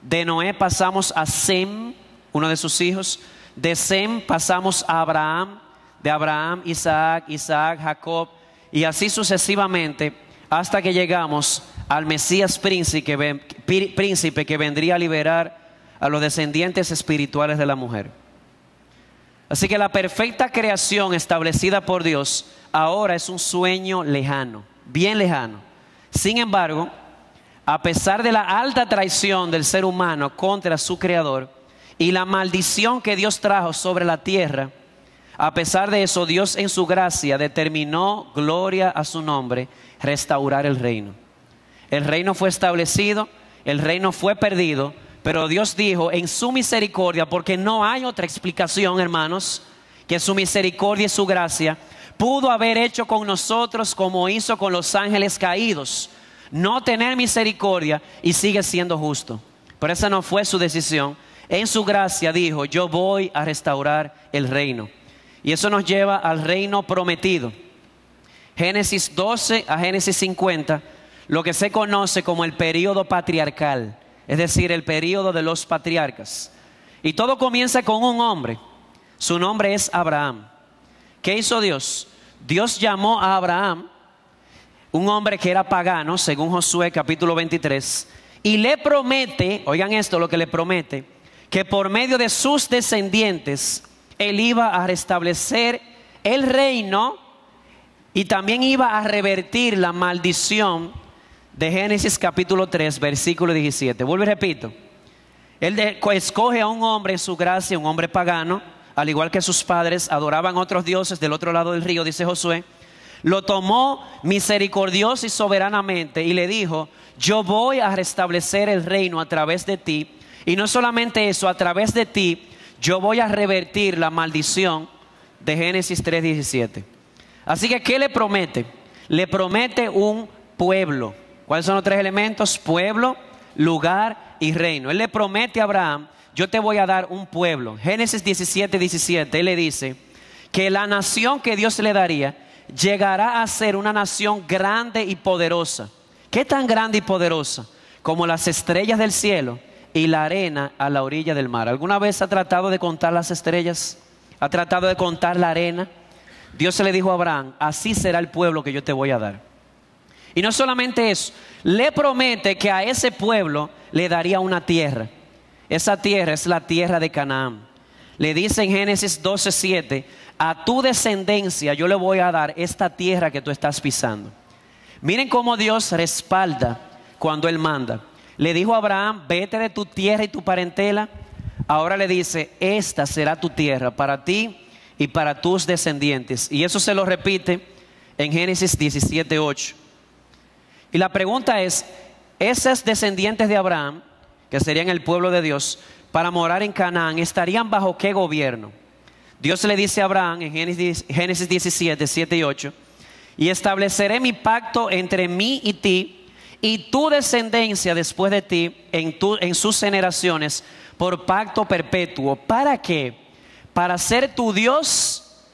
De Noé pasamos a Sem, uno de sus hijos. De Sem pasamos a Abraham. De Abraham, Isaac, Jacob. Y así sucesivamente hasta que llegamos al Mesías príncipe que vendría a liberar a los descendientes espirituales de la mujer. Así que la perfecta creación establecida por Dios ahora es un sueño lejano, bien lejano. Sin embargo, a pesar de la alta traición del ser humano contra su creador y la maldición que Dios trajo sobre la tierra, a pesar de eso, Dios en su gracia determinó, gloria a su nombre, restaurar el reino. El reino fue establecido, el reino fue perdido, pero Dios dijo en su misericordia, porque no hay otra explicación, hermanos, que su misericordia y su gracia pudo haber hecho con nosotros como hizo con los ángeles caídos. No tener misericordia y sigue siendo justo. Pero esa no fue su decisión. En su gracia dijo: yo voy a restaurar el reino. Y eso nos lleva al reino prometido. Génesis 12 a Génesis 50, lo que se conoce como el período patriarcal, es decir, el período de los patriarcas. Y todo comienza con un hombre. Su nombre es Abraham. ¿Qué hizo Dios? Dios llamó a Abraham, un hombre que era pagano, según Josué capítulo 23, y le promete, oigan esto, lo que le promete, que por medio de sus descendientes él iba a restablecer el reino y también iba a revertir la maldición de Génesis capítulo 3, versículo 17. Vuelvo y repito. Él escoge a un hombre en su gracia, un hombre pagano, al igual que sus padres adoraban otros dioses del otro lado del río, dice Josué. Lo tomó misericordioso y soberanamente y le dijo: yo voy a restablecer el reino a través de ti. Y no solamente eso, a través de ti yo voy a revertir la maldición de Génesis 3:17. Así que, ¿qué le promete? Le promete un pueblo. ¿Cuáles son los tres elementos? Pueblo, lugar y reino. Él le promete a Abraham: yo te voy a dar un pueblo. Génesis 17:17, él le dice que la nación que Dios le daría llegará a ser una nación grande y poderosa. ¿Qué tan grande y poderosa? Como las estrellas del cielo y la arena a la orilla del mar. ¿Alguna vez ha tratado de contar las estrellas? ¿Ha tratado de contar la arena? Dios se le dijo a Abraham, así será el pueblo que yo te voy a dar. Y no solamente eso, le promete que a ese pueblo le daría una tierra. Esa tierra es la tierra de Canaán. Le dice en Génesis 12:7, a tu descendencia yo le voy a dar esta tierra que tú estás pisando. Miren cómo Dios respalda cuando Él manda. Le dijo a Abraham, vete de tu tierra y tu parentela. Ahora le dice, esta será tu tierra para ti y para tus descendientes. Y eso se lo repite en Génesis 17:8. Y la pregunta es, esos descendientes de Abraham, que serían el pueblo de Dios, para morar en Canaán, ¿estarían bajo qué gobierno? Dios le dice a Abraham en Génesis 17, 7 y 8, y estableceré mi pacto entre mí y ti, y tu descendencia después de ti, en sus generaciones, por pacto perpetuo. ¿Para qué? Para ser tu Dios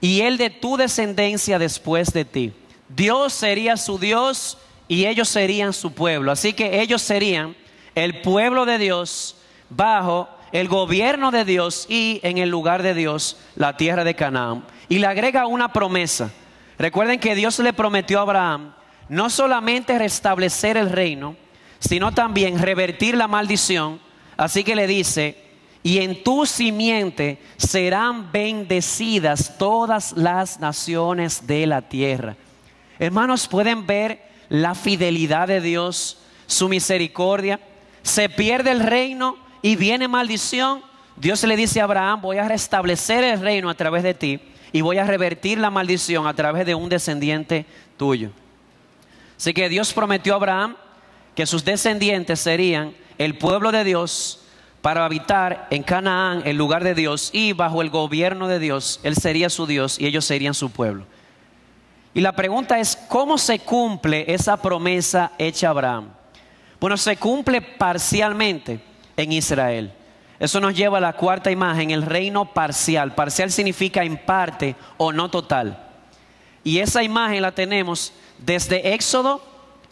y Él de tu descendencia después de ti. Dios sería su Dios y ellos serían su pueblo. Así que ellos serían el pueblo de Dios bajo el gobierno de Dios y en el lugar de Dios, la tierra de Canaán. Y le agrega una promesa. Recuerden que Dios le prometió a Abraham no solamente restablecer el reino, sino también revertir la maldición. Así que le dice, y en tu simiente serán bendecidas todas las naciones de la tierra. Hermanos, pueden ver la fidelidad de Dios, su misericordia. Se pierde el reino y viene maldición. Dios le dice a Abraham, voy a restablecer el reino a través de ti y voy a revertir la maldición a través de un descendiente tuyo. Así que Dios prometió a Abraham que sus descendientes serían el pueblo de Dios para habitar en Canaán, el lugar de Dios, y bajo el gobierno de Dios, Él sería su Dios y ellos serían su pueblo. Y la pregunta es, ¿cómo se cumple esa promesa hecha a Abraham? Bueno, se cumple parcialmente en Israel. Eso nos lleva a la cuarta imagen, el reino parcial. Parcial significa en parte o no total. Y esa imagen la tenemos desde Éxodo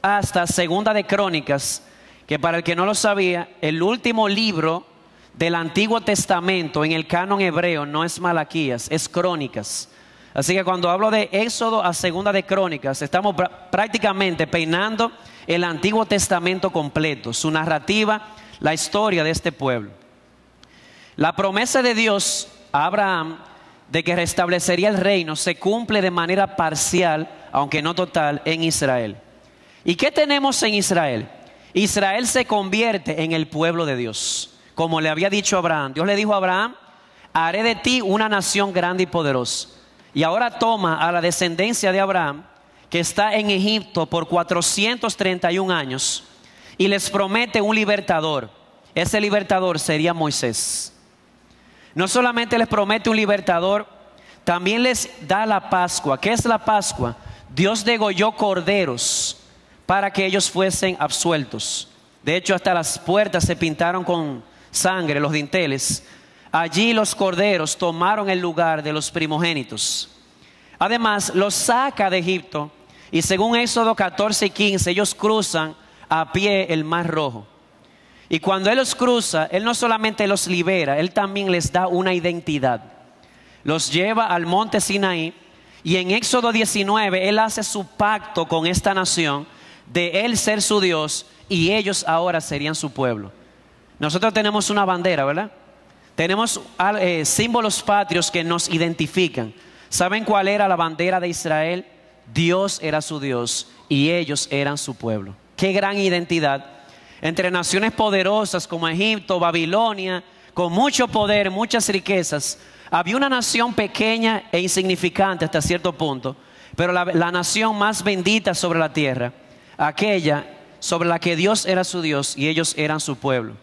hasta Segunda de Crónicas, que para el que no lo sabía, el último libro del Antiguo Testamento en el canon hebreo no es Malaquías, es Crónicas. Así que cuando hablo de Éxodo a Segunda de Crónicas, estamos prácticamente peinando el Antiguo Testamento completo, su narrativa, la historia de este pueblo. La promesa de Dios a Abraham de que restablecería el reino se cumple de manera parcial, aunque no total, en Israel. ¿Y qué tenemos en Israel? Israel se convierte en el pueblo de Dios, como le había dicho a Abraham. Dios le dijo a Abraham, haré de ti una nación grande y poderosa. Y ahora toma a la descendencia de Abraham, que está en Egipto por 431 años, y les promete un libertador. Ese libertador sería Moisés. No solamente les promete un libertador, también les da la Pascua. ¿Qué es la Pascua? Dios degolló corderos para que ellos fuesen absueltos. De hecho, hasta las puertas se pintaron con sangre, los dinteles. Allí los corderos tomaron el lugar de los primogénitos. Además, los saca de Egipto y según Éxodo 14 y 15, ellos cruzan a pie el Mar Rojo. Y cuando Él los cruza, Él no solamente los libera, Él también les da una identidad. Los lleva al monte Sinaí y en Éxodo 19, Él hace su pacto con esta nación de Él ser su Dios y ellos ahora serían su pueblo. Nosotros tenemos una bandera, ¿verdad? Tenemos símbolos patrios que nos identifican. ¿Saben cuál era la bandera de Israel? Dios era su Dios y ellos eran su pueblo. Qué gran identidad. Entre naciones poderosas como Egipto, Babilonia, con mucho poder, muchas riquezas, había una nación pequeña e insignificante hasta cierto punto, pero la nación más bendita sobre la tierra, aquella sobre la que Dios era su Dios y ellos eran su pueblo.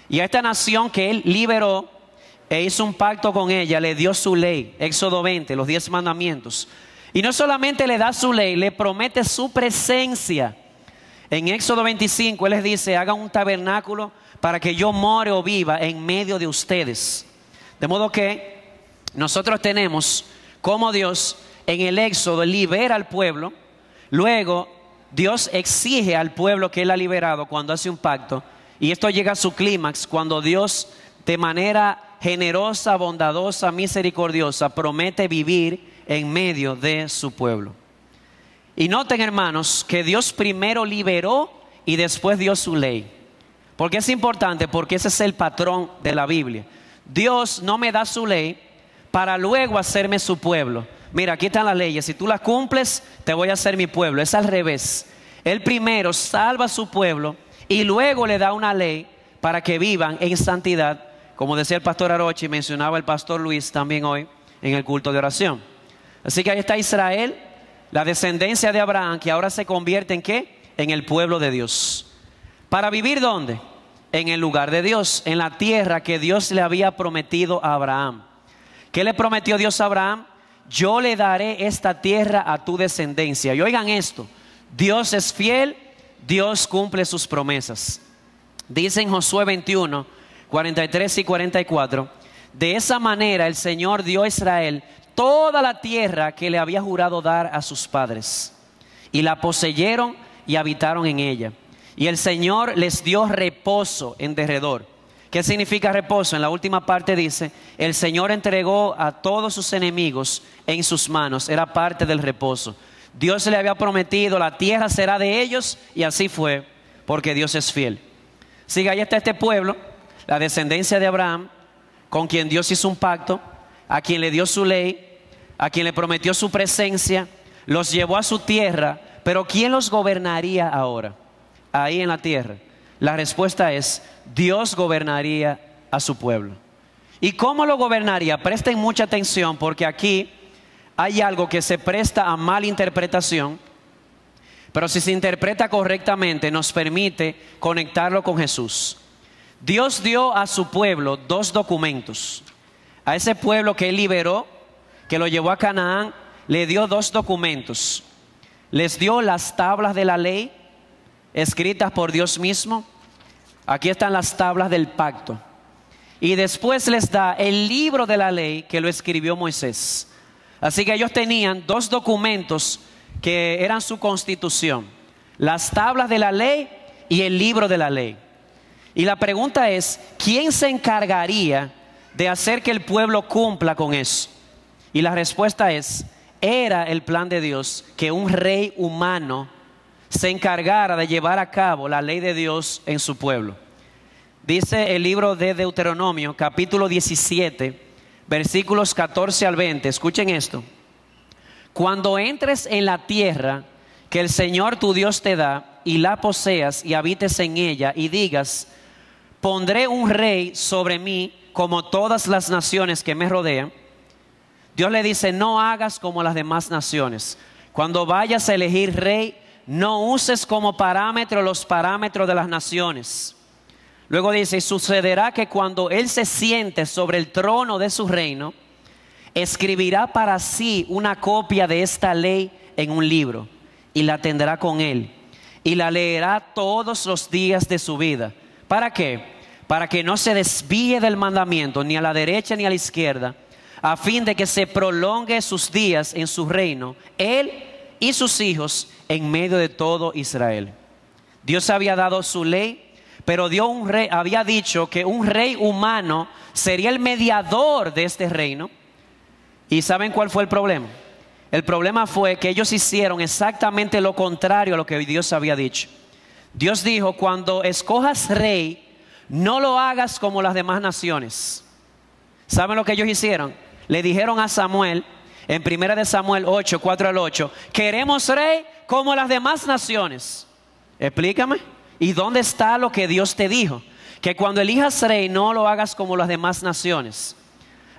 Y a esta nación que Él liberó e hizo un pacto con ella, le dio su ley, Éxodo 20, los 10 mandamientos. Y no solamente le da su ley, le promete su presencia. En Éxodo 25 Él les dice, hagan un tabernáculo para que yo more o viva en medio de ustedes. De modo que nosotros tenemos como Dios en el Éxodo libera al pueblo. Luego Dios exige al pueblo que Él ha liberado cuando hace un pacto Y esto llega a su clímax cuando Dios, de manera generosa, bondadosa, misericordiosa, promete vivir en medio de su pueblo. Y noten, hermanos, que Dios primero liberó y después dio su ley. ¿Por qué es importante? Porque ese es el patrón de la Biblia. Dios no me da su ley para luego hacerme su pueblo. Mira, aquí están las leyes, si tú las cumples, te voy a hacer mi pueblo. Es al revés. Él primero salva a su pueblo y luego le da una ley para que vivan en santidad, como decía el pastor Arochi y mencionaba el pastor Luis también hoy en el culto de oración. Así que ahí está Israel, la descendencia de Abraham, que ahora se convierte en ¿qué? En el pueblo de Dios. ¿Para vivir dónde? En el lugar de Dios, en la tierra que Dios le había prometido a Abraham. ¿Qué le prometió Dios a Abraham? Yo le daré esta tierra a tu descendencia. Y oigan esto, Dios es fiel, Dios cumple sus promesas. Dice en Josué 21, 43 y 44, de esa manera el Señor dio a Israel toda la tierra que le había jurado dar a sus padres. Y la poseyeron y habitaron en ella. Y el Señor les dio reposo en derredor. ¿Qué significa reposo? En la última parte dice, el Señor entregó a todos sus enemigos en sus manos. Era parte del reposo. Dios le había prometido, la tierra será de ellos, y así fue, porque Dios es fiel. Sigue, ahí está este pueblo, la descendencia de Abraham, con quien Dios hizo un pacto, a quien le dio su ley, a quien le prometió su presencia, los llevó a su tierra, pero ¿quién los gobernaría ahora? Ahí en la tierra. La respuesta es, Dios gobernaría a su pueblo. ¿Y cómo lo gobernaría? Presten mucha atención porque aquí hay algo que se presta a mala interpretación, pero si se interpreta correctamente nos permite conectarlo con Jesús. Dios dio a su pueblo dos documentos. A ese pueblo que Él liberó, que lo llevó a Canaán, le dio dos documentos. Les dio las tablas de la ley, escritas por Dios mismo. Aquí están las tablas del pacto. Y después les da el libro de la ley que lo escribió Moisés. Así que ellos tenían dos documentos que eran su constitución: las tablas de la ley y el libro de la ley. Y la pregunta es, ¿quién se encargaría de hacer que el pueblo cumpla con eso? Y la respuesta es, era el plan de Dios que un rey humano se encargara de llevar a cabo la ley de Dios en su pueblo. Dice el libro de Deuteronomio, capítulo 17, versículos 14 al 20. Escuchen esto. Cuando entres en la tierra que el Señor tu Dios te da y la poseas y habites en ella y digas, pondré un rey sobre mí como todas las naciones que me rodean. Dios le dice, no hagas como las demás naciones. Cuando vayas a elegir rey, no uses como parámetro los parámetros de las naciones. Luego dice, y sucederá que cuando Él se siente sobre el trono de su reino, escribirá para sí una copia de esta ley en un libro y la tendrá con Él y la leerá todos los días de su vida. ¿Para qué? Para que no se desvíe del mandamiento ni a la derecha ni a la izquierda, a fin de que se prolongue sus días en su reino, Él y sus hijos en medio de todo Israel. Dios había dado su ley, pero había dicho que un rey humano sería el mediador de este reino. ¿Y saben cuál fue el problema? El problema fue que ellos hicieron exactamente lo contrario a lo que Dios había dicho. Dios dijo, cuando escojas rey, no lo hagas como las demás naciones. ¿Saben lo que ellos hicieron? Le dijeron a Samuel, en 1 Samuel 8, 4 al 8, queremos rey como las demás naciones. Explícame. ¿Y dónde está lo que Dios te dijo? Que cuando elijas rey no lo hagas como las demás naciones.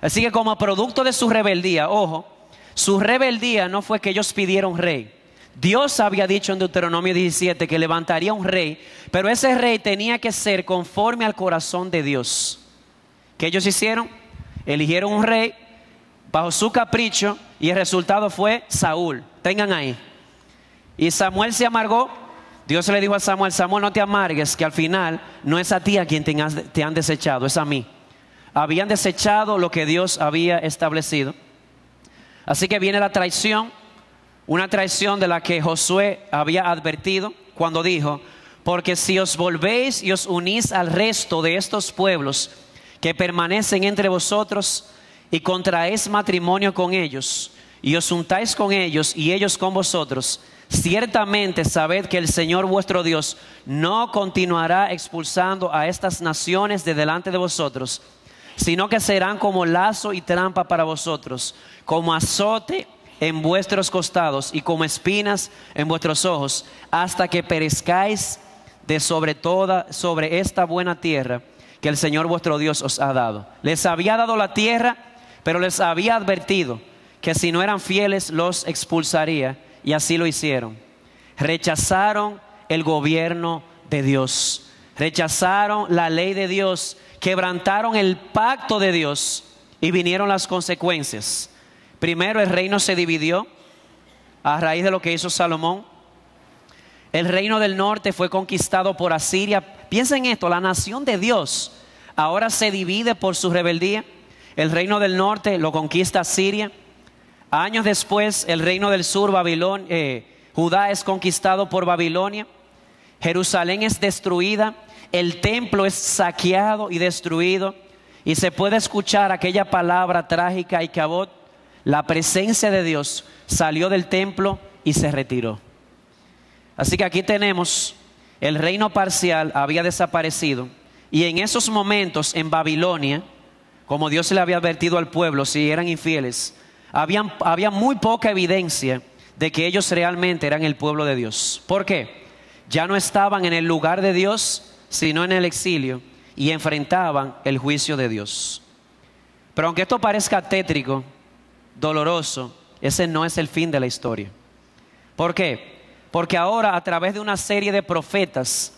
Así que como producto de su rebeldía, ojo, su rebeldía no fue que ellos pidieron rey. Dios había dicho en Deuteronomio 17 que levantaría un rey, pero ese rey tenía que ser conforme al corazón de Dios. ¿Qué ellos hicieron? Eligieron un rey bajo su capricho y el resultado fue Saúl. Tengan ahí. Y Samuel se amargó. Dios le dijo a Samuel, Samuel, no te amargues, que al final no es a ti a quien te han desechado, es a mí. Habían desechado lo que Dios había establecido. Así que viene la traición, una traición de la que Josué había advertido cuando dijo, porque si os volvéis y os unís al resto de estos pueblos que permanecen entre vosotros y contraéis matrimonio con ellos y os juntáis con ellos y ellos con vosotros, ciertamente sabed que el Señor vuestro Dios no continuará expulsando a estas naciones de delante de vosotros, sino que serán como lazo y trampa para vosotros, como azote en vuestros costados y como espinas en vuestros ojos, hasta que perezcáis de sobre esta buena tierra que el Señor vuestro Dios os ha dado. Les había dado la tierra, pero les había advertido que si no eran fieles los expulsaría, y así lo hicieron. Rechazaron el gobierno de Dios, rechazaron la ley de Dios, quebrantaron el pacto de Dios y vinieron las consecuencias. Primero, el reino se dividió a raíz de lo que hizo Salomón. El reino del norte fue conquistado por Asiria. Piensen en esto, la nación de Dios ahora se divide por su rebeldía. El reino del norte lo conquista Asiria. Años después, el reino del sur, Judá, es conquistado por Babilonia. Jerusalén es destruida. El templo es saqueado y destruido. Y se puede escuchar aquella palabra trágica, Icabod. La presencia de Dios salió del templo y se retiró. Así que aquí tenemos, el reino parcial había desaparecido. Y en esos momentos en Babilonia, como Dios le había advertido al pueblo, si eran infieles, había muy poca evidencia de que ellos realmente eran el pueblo de Dios. ¿Por qué? Ya no estaban en el lugar de Dios, sino en el exilio, y enfrentaban el juicio de Dios. Pero aunque esto parezca tétrico, doloroso, ese no es el fin de la historia. ¿Por qué? Porque ahora, a través de una serie de profetas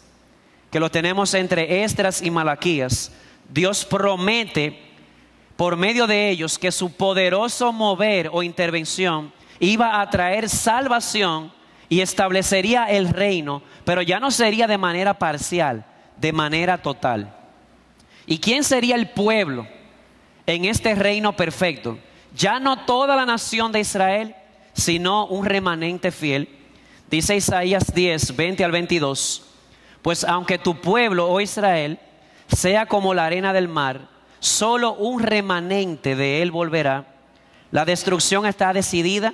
que lo tenemos entre Esdras y Malaquías, Dios promete por medio de ellos que su poderoso mover o intervención iba a traer salvación y establecería el reino, pero ya no sería de manera parcial, de manera total. ¿Y quién sería el pueblo en este reino perfecto? Ya no toda la nación de Israel, sino un remanente fiel. Dice Isaías 10, 20 al 22, pues aunque tu pueblo, oh Israel, sea como la arena del mar, solo un remanente de él volverá. La destrucción está decidida,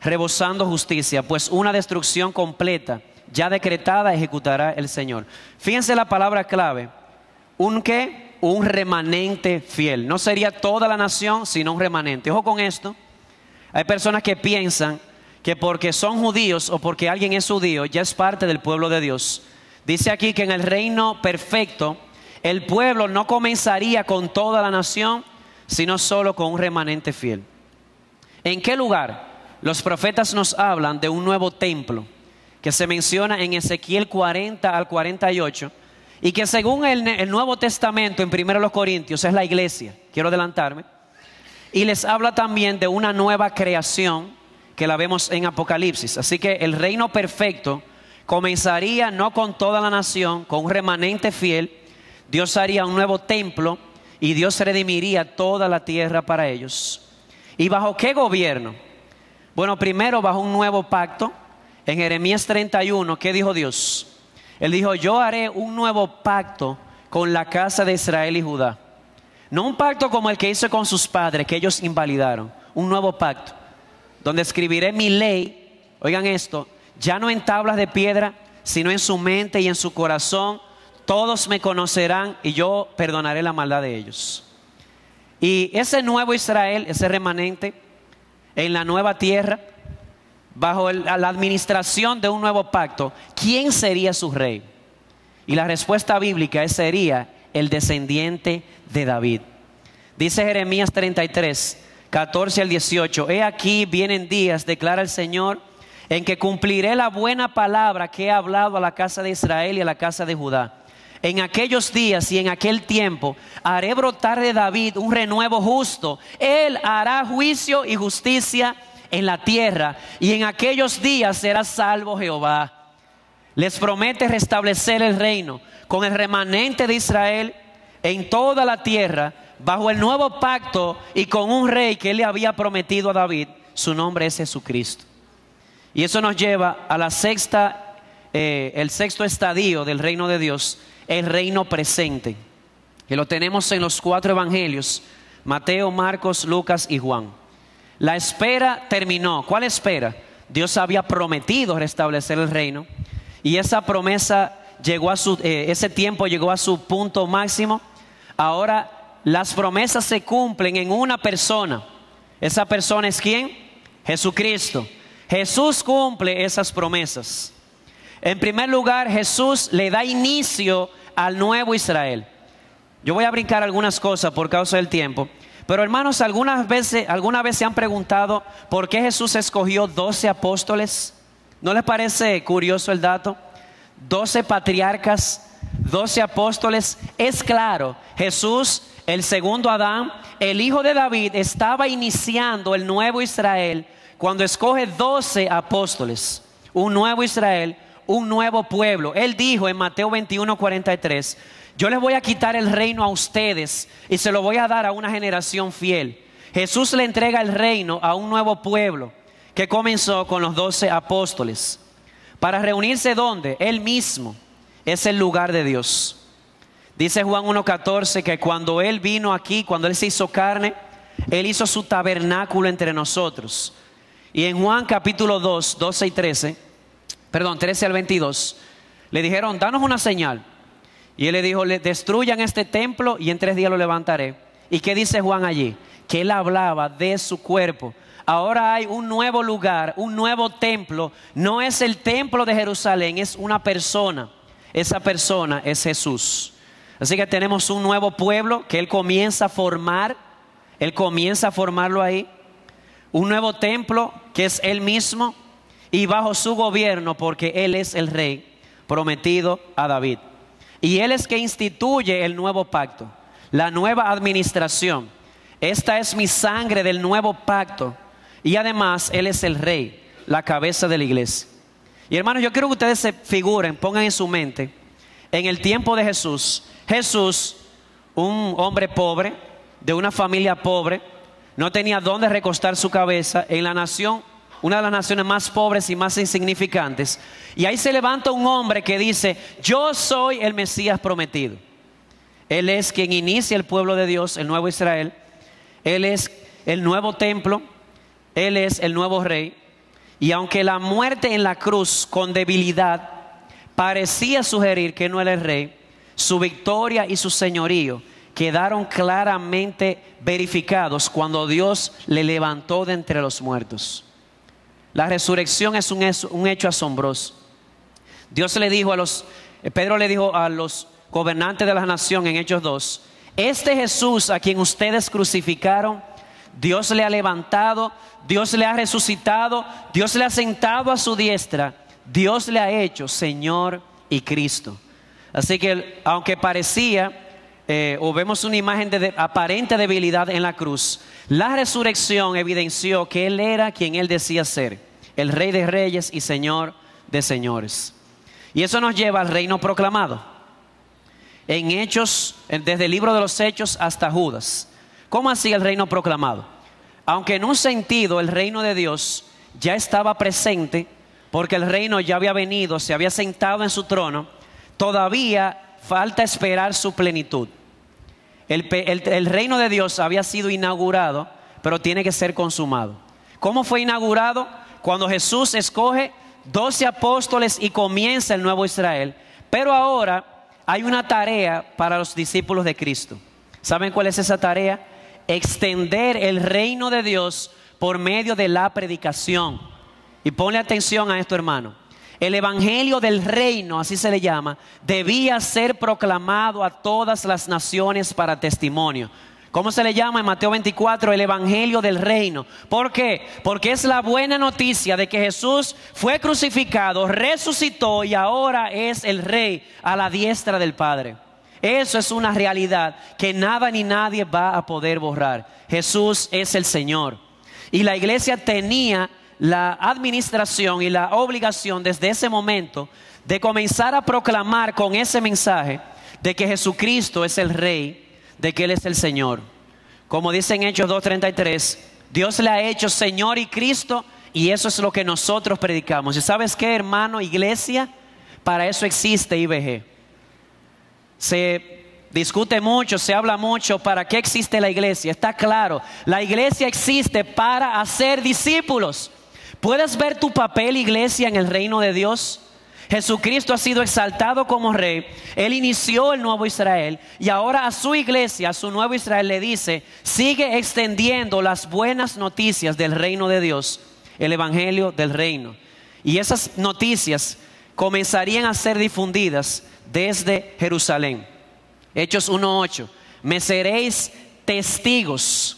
rebosando justicia, pues una destrucción completa, ya decretada, ejecutará el Señor. Fíjense la palabra clave, ¿un qué? Un remanente fiel. No sería toda la nación, sino un remanente. Ojo con esto, hay personas que piensan que porque son judíos o porque alguien es judío, ya es parte del pueblo de Dios. Dice aquí que en el reino perfecto, el pueblo no comenzaría con toda la nación, sino solo con un remanente fiel. ¿En qué lugar? Los profetas nos hablan de un nuevo templo, que se menciona en Ezequiel 40 al 48, y que según el Nuevo Testamento, en 1 Corintios, es la iglesia. Quiero adelantarme. Y les habla también de una nueva creación, que la vemos en Apocalipsis. Así que el reino perfecto comenzaría no con toda la nación, con un remanente fiel. Dios haría un nuevo templo y Dios redimiría toda la tierra para ellos. ¿Y bajo qué gobierno? Bueno, primero bajo un nuevo pacto. En Jeremías 31, ¿qué dijo Dios? Él dijo, yo haré un nuevo pacto con la casa de Israel y Judá. No un pacto como el que hice con sus padres, que ellos invalidaron. Un nuevo pacto, donde escribiré mi ley, oigan esto, ya no en tablas de piedra, sino en su mente y en su corazón. Todos me conocerán y yo perdonaré la maldad de ellos. Y ese nuevo Israel, ese remanente, en la nueva tierra, bajo la administración de un nuevo pacto, ¿quién sería su rey? Y la respuesta bíblica sería el descendiente de David. Dice Jeremías 33, 14 al 18, he aquí vienen días, declara el Señor, en que cumpliré la buena palabra que he hablado a la casa de Israel y a la casa de Judá. En aquellos días y en aquel tiempo haré brotar de David un renuevo justo. Él hará juicio y justicia en la tierra, y en aquellos días será salvo Jehová. Les promete restablecer el reino con el remanente de Israel en toda la tierra, bajo el nuevo pacto y con un rey que él le había prometido a David. Su nombre es Jesucristo. Y eso nos lleva a la sexta el sexto estadio del reino de Dios, el reino presente, que lo tenemos en los 4 evangelios: Mateo, Marcos, Lucas y Juan. La espera terminó. ¿Cuál espera? Dios había prometido restablecer el reino, y esa promesa llegó a ese tiempo llegó a su punto máximo. Ahora las promesas se cumplen en una persona. ¿Esa persona es quién? Jesucristo. Jesús cumple esas promesas. En primer lugar, Jesús le da inicio al nuevo Israel. Yo voy a brincar algunas cosas por causa del tiempo. Pero hermanos, ¿alguna vez se han preguntado por qué Jesús escogió 12 apóstoles? ¿No les parece curioso el dato? 12 patriarcas, 12 apóstoles. Es claro, Jesús, el segundo Adán, el hijo de David, estaba iniciando el nuevo Israel cuando escoge 12 apóstoles. Un nuevo Israel, un nuevo pueblo. Él dijo en Mateo 21:43: yo les voy a quitar el reino a ustedes y se lo voy a dar a una generación fiel. Jesús le entrega el reino a un nuevo pueblo que comenzó con los 12 apóstoles. ¿Para reunirse dónde? Él mismo es el lugar de Dios. Dice Juan 1:14 que cuando Él vino aquí, cuando Él se hizo carne, Él hizo su tabernáculo entre nosotros. Y en Juan capítulo 2, 13 al 22, le dijeron: danos una señal. Y Él le dijo: destruyan este templo y en 3 días lo levantaré. ¿Y qué dice Juan allí? Que Él hablaba de su cuerpo. Ahora hay un nuevo lugar, un nuevo templo. No es el templo de Jerusalén, es una persona. Esa persona es Jesús. Así que tenemos un nuevo pueblo que Él comienza a formar. Él comienza a formarlo ahí. Un nuevo templo que es Él mismo, y bajo su gobierno, porque Él es el rey prometido a David. Y Él es que instituye el nuevo pacto, la nueva administración. Esta es mi sangre del nuevo pacto. Y además Él es el rey, la cabeza de la iglesia. Y hermanos, yo quiero que ustedes se figuren, pongan en su mente, en el tiempo de Jesús. Jesús, un hombre pobre, de una familia pobre, no tenía dónde recostar su cabeza en la nación, una de las naciones más pobres y más insignificantes. Y ahí se levanta un hombre que dice: yo soy el Mesías prometido. Él es quien inicia el pueblo de Dios, el nuevo Israel. Él es el nuevo templo. Él es el nuevo rey. Y aunque la muerte en la cruz con debilidad parecía sugerir que no era el rey, su victoria y su señorío quedaron claramente verificados cuando Dios le levantó de entre los muertos. La resurrección es un hecho asombroso. Pedro le dijo a los gobernantes de la nación en Hechos 2: este Jesús a quien ustedes crucificaron, Dios le ha levantado, Dios le ha resucitado, Dios le ha sentado a su diestra, Dios le ha hecho Señor y Cristo. Así que aunque parecía o vemos una imagen de aparente debilidad en la cruz, la resurrección evidenció que Él era quien Él decía ser: el Rey de Reyes y Señor de Señores. Y eso nos lleva al reino proclamado. En Hechos, desde el libro de los Hechos hasta Judas. ¿Cómo así el reino proclamado? Aunque en un sentido el reino de Dios ya estaba presente, porque el reino ya había venido, se había sentado en su trono, todavía falta esperar su plenitud. El reino de Dios había sido inaugurado, pero tiene que ser consumado. ¿Cómo fue inaugurado? Cuando Jesús escoge 12 apóstoles y comienza el nuevo Israel. Pero ahora hay una tarea para los discípulos de Cristo. ¿Saben cuál es esa tarea? Extender el reino de Dios por medio de la predicación. Y ponle atención a esto, hermano. El evangelio del reino, así se le llama, debía ser proclamado a todas las naciones para testimonio. ¿Cómo se le llama en Mateo 24? El evangelio del reino. ¿Por qué? Porque es la buena noticia de que Jesús fue crucificado, resucitó y ahora es el rey a la diestra del Padre. Eso es una realidad que nada ni nadie va a poder borrar. Jesús es el Señor. Y la iglesia tenía la administración y la obligación desde ese momento de comenzar a proclamar con ese mensaje de que Jesucristo es el Rey, de que Él es el Señor. Como dice en Hechos 2:33, Dios le ha hecho Señor y Cristo, y eso es lo que nosotros predicamos. ¿Y sabes qué, hermano, iglesia? Para eso existe IBG. Se discute mucho, se habla mucho, ¿para qué existe la iglesia? Está claro, la iglesia existe para hacer discípulos. ¿Puedes ver tu papel, iglesia, en el reino de Dios? Jesucristo ha sido exaltado como rey. Él inició el nuevo Israel y ahora a su iglesia, a su nuevo Israel, le dice: sigue extendiendo las buenas noticias del reino de Dios, el evangelio del reino. Y esas noticias comenzarían a ser difundidas desde Jerusalén. Hechos 1:8. Me seréis testigos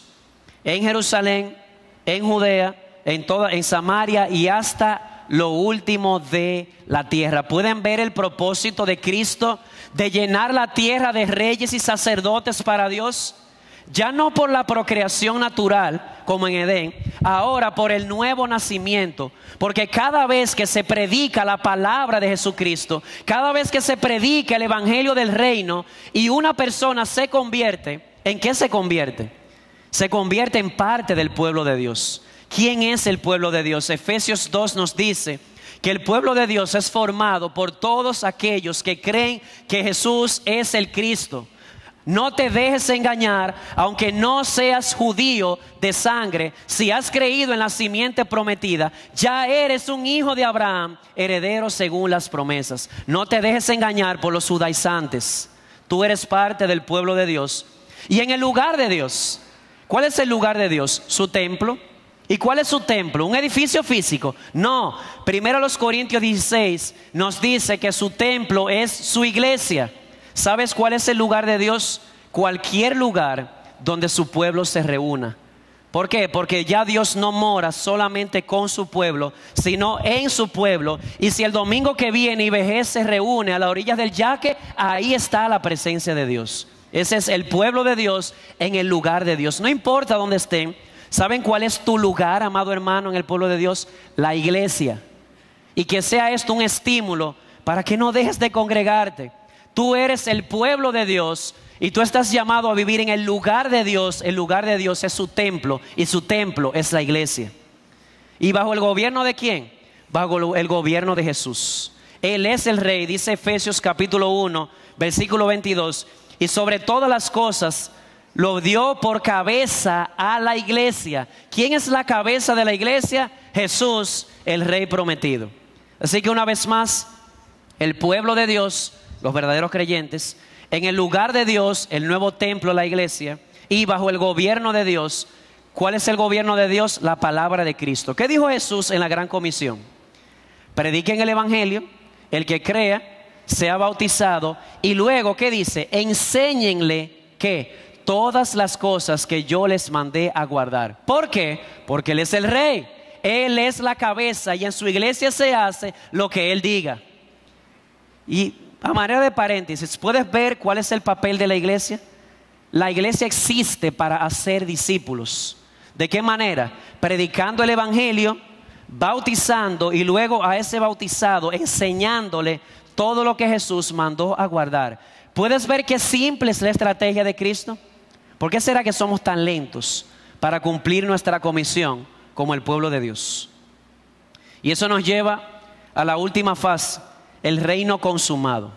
en Jerusalén, en Judea, en Samaria y hasta lo último de la tierra. ¿Pueden ver el propósito de Cristo de llenar la tierra de reyes y sacerdotes para Dios? Ya no por la procreación natural como en Edén, ahora por el nuevo nacimiento. Porque cada vez que se predica la palabra de Jesucristo, cada vez que se predica el evangelio del reino y una persona se convierte, ¿en qué se convierte? Se convierte en parte del pueblo de Dios. ¿Quién es el pueblo de Dios? Efesios 2 nos dice que el pueblo de Dios es formado por todos aquellos que creen que Jesús es el Cristo. No te dejes engañar, aunque no seas judío de sangre. Si has creído en la simiente prometida, ya eres un hijo de Abraham, heredero según las promesas. No te dejes engañar por los judaizantes. Tú eres parte del pueblo de Dios. Y en el lugar de Dios, ¿cuál es el lugar de Dios? Su templo. ¿Y cuál es su templo? ¿Un edificio físico? No. Primero los Corintios 16 nos dice que su templo es su iglesia. ¿Sabes cuál es el lugar de Dios? Cualquier lugar donde su pueblo se reúna. ¿Por qué? Porque ya Dios no mora solamente con su pueblo, sino en su pueblo. Y si el domingo que viene IBG se reúne a las orillas del yaque, ahí está la presencia de Dios. Ese es el pueblo de Dios en el lugar de Dios. No importa dónde estén. ¿Saben cuál es tu lugar, amado hermano, en el pueblo de Dios? La iglesia. Y que sea esto un estímulo para que no dejes de congregarte. Tú eres el pueblo de Dios y tú estás llamado a vivir en el lugar de Dios. El lugar de Dios es su templo y su templo es la iglesia. ¿Y bajo el gobierno de quién? Bajo el gobierno de Jesús. Él es el rey, dice Efesios capítulo 1, versículo 22. Y sobre todas las cosas lo dio por cabeza a la iglesia. ¿Quién es la cabeza de la iglesia? Jesús, el rey prometido. Así que una vez más, el pueblo de Dios, los verdaderos creyentes, en el lugar de Dios, el nuevo templo, la iglesia, y bajo el gobierno de Dios. ¿Cuál es el gobierno de Dios? La palabra de Cristo. ¿Qué dijo Jesús en la gran comisión? Prediquen el evangelio, el que crea sea bautizado, y luego, ¿qué dice? Enséñenle que todas las cosas que yo les mandé a guardar. ¿Por qué? Porque Él es el rey, Él es la cabeza y en su iglesia se hace lo que Él diga. Y a manera de paréntesis, ¿puedes ver cuál es el papel de la iglesia? La iglesia existe para hacer discípulos. ¿De qué manera? Predicando el evangelio, bautizando y luego a ese bautizado enseñándole todo lo que Jesús mandó a guardar. ¿Puedes ver qué simple es la estrategia de Cristo? ¿Por qué será que somos tan lentos para cumplir nuestra comisión como el pueblo de Dios? Y eso nos lleva a la última fase, el reino consumado.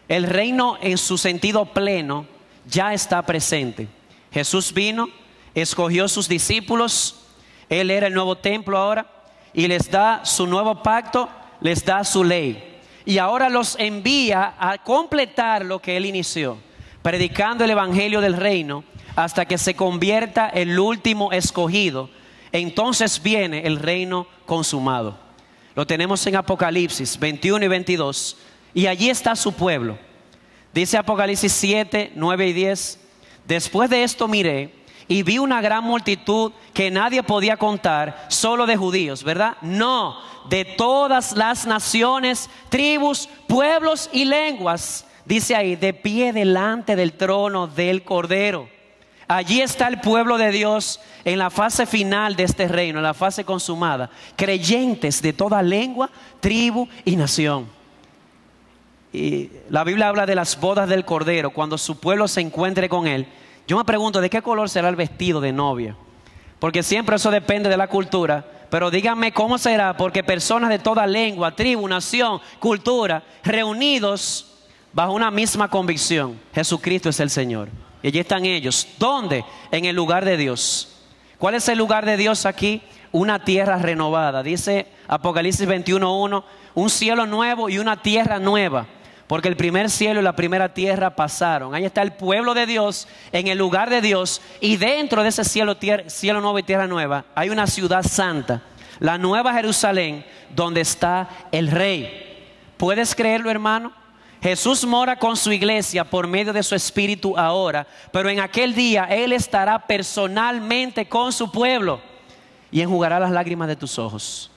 El reino en su sentido pleno ya está presente. Jesús vino, escogió sus discípulos, Él era el nuevo templo ahora y les da su nuevo pacto, les da su ley. Y ahora los envía a completar lo que Él inició, predicando el evangelio del reino hasta que se convierta el último escogido. Entonces viene el reino consumado. Lo tenemos en Apocalipsis 21 y 22. Y allí está su pueblo. Dice Apocalipsis 7, 9 y 10. Después de esto miré y vi una gran multitud que nadie podía contar, solo de judíos, ¿verdad? No, de todas las naciones, tribus, pueblos y lenguas. Dice ahí, de pie delante del trono del Cordero. Allí está el pueblo de Dios en la fase final de este reino, en la fase consumada. Creyentes de toda lengua, tribu y nación. Y la Biblia habla de las bodas del Cordero, cuando su pueblo se encuentre con Él. Yo me pregunto, ¿de qué color será el vestido de novia? Porque siempre eso depende de la cultura. Pero díganme cómo será, porque personas de toda lengua, tribu, nación, cultura, reunidos bajo una misma convicción: Jesucristo es el Señor. Y allí están ellos. ¿Dónde? En el lugar de Dios. ¿Cuál es el lugar de Dios aquí? Una tierra renovada. Dice Apocalipsis 21:1, un cielo nuevo y una tierra nueva, porque el primer cielo y la primera tierra pasaron. Ahí está el pueblo de Dios en el lugar de Dios, y dentro de ese cielo nuevo y tierra nueva hay una ciudad santa, la nueva Jerusalén, donde está el Rey. ¿Puedes creerlo, hermano? Jesús mora con su iglesia por medio de su Espíritu ahora, pero en aquel día Él estará personalmente con su pueblo y enjugará las lágrimas de tus ojos.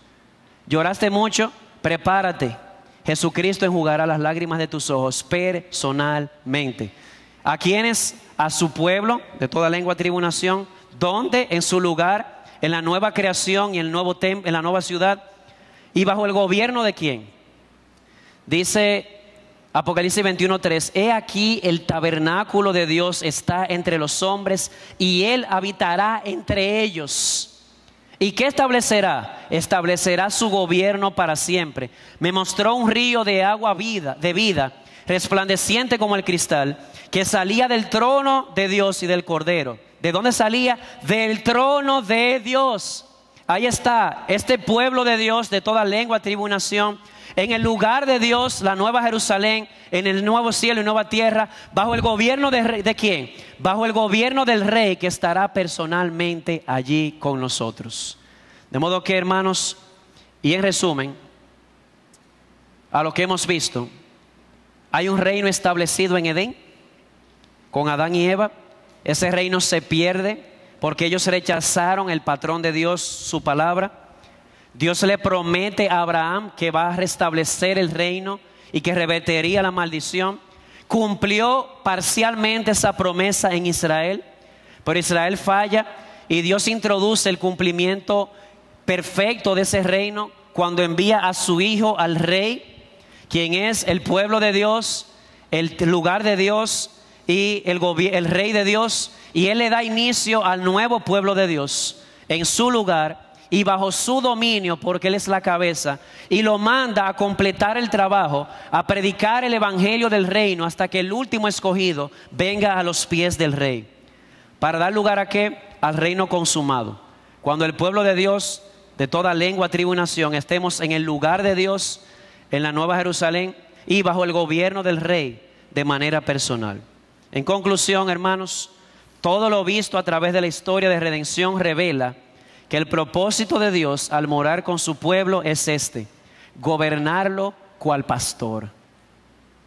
¿Lloraste mucho? Prepárate. Jesucristo enjugará las lágrimas de tus ojos personalmente. ¿A quiénes? A su pueblo de toda lengua, tribu, nación. ¿Dónde? En su lugar, en la nueva creación y en la nueva ciudad. ¿Y bajo el gobierno de quién? Dice Apocalipsis 21:3, he aquí el tabernáculo de Dios está entre los hombres y Él habitará entre ellos. ¿Y qué establecerá? Establecerá su gobierno para siempre. Me mostró un río de agua de vida, resplandeciente como el cristal, que salía del trono de Dios y del Cordero. ¿De dónde salía? Del trono de Dios. Ahí está, este pueblo de Dios de toda lengua, tribu, nación, en el lugar de Dios, la nueva Jerusalén, en el nuevo cielo y nueva tierra, bajo el gobierno ¿de quién? Bajo el gobierno del Rey, que estará personalmente allí con nosotros. De modo que, hermanos, y en resumen, a lo que hemos visto, hay un reino establecido en Edén, con Adán y Eva. Ese reino se pierde porque ellos rechazaron el patrón de Dios, su palabra. Dios le promete a Abraham que va a restablecer el reino y que revertiría la maldición. Cumplió parcialmente esa promesa en Israel, pero Israel falla y Dios introduce el cumplimiento perfecto de ese reino cuando envía a su Hijo al Rey, quien es el pueblo de Dios, el lugar de Dios y el Rey de Dios. Y Él le da inicio al nuevo pueblo de Dios en su lugar y bajo su dominio, porque Él es la cabeza, y lo manda a completar el trabajo, a predicar el evangelio del reino hasta que el último escogido venga a los pies del Rey, para dar lugar a ¿qué? Al reino consumado. Cuando el pueblo de Dios de toda lengua, tribu y nación estemos en el lugar de Dios, en la nueva Jerusalén y bajo el gobierno del Rey de manera personal. En conclusión, hermanos, todo lo visto a través de la historia de redención revela que el propósito de Dios al morar con su pueblo es gobernarlo cual pastor.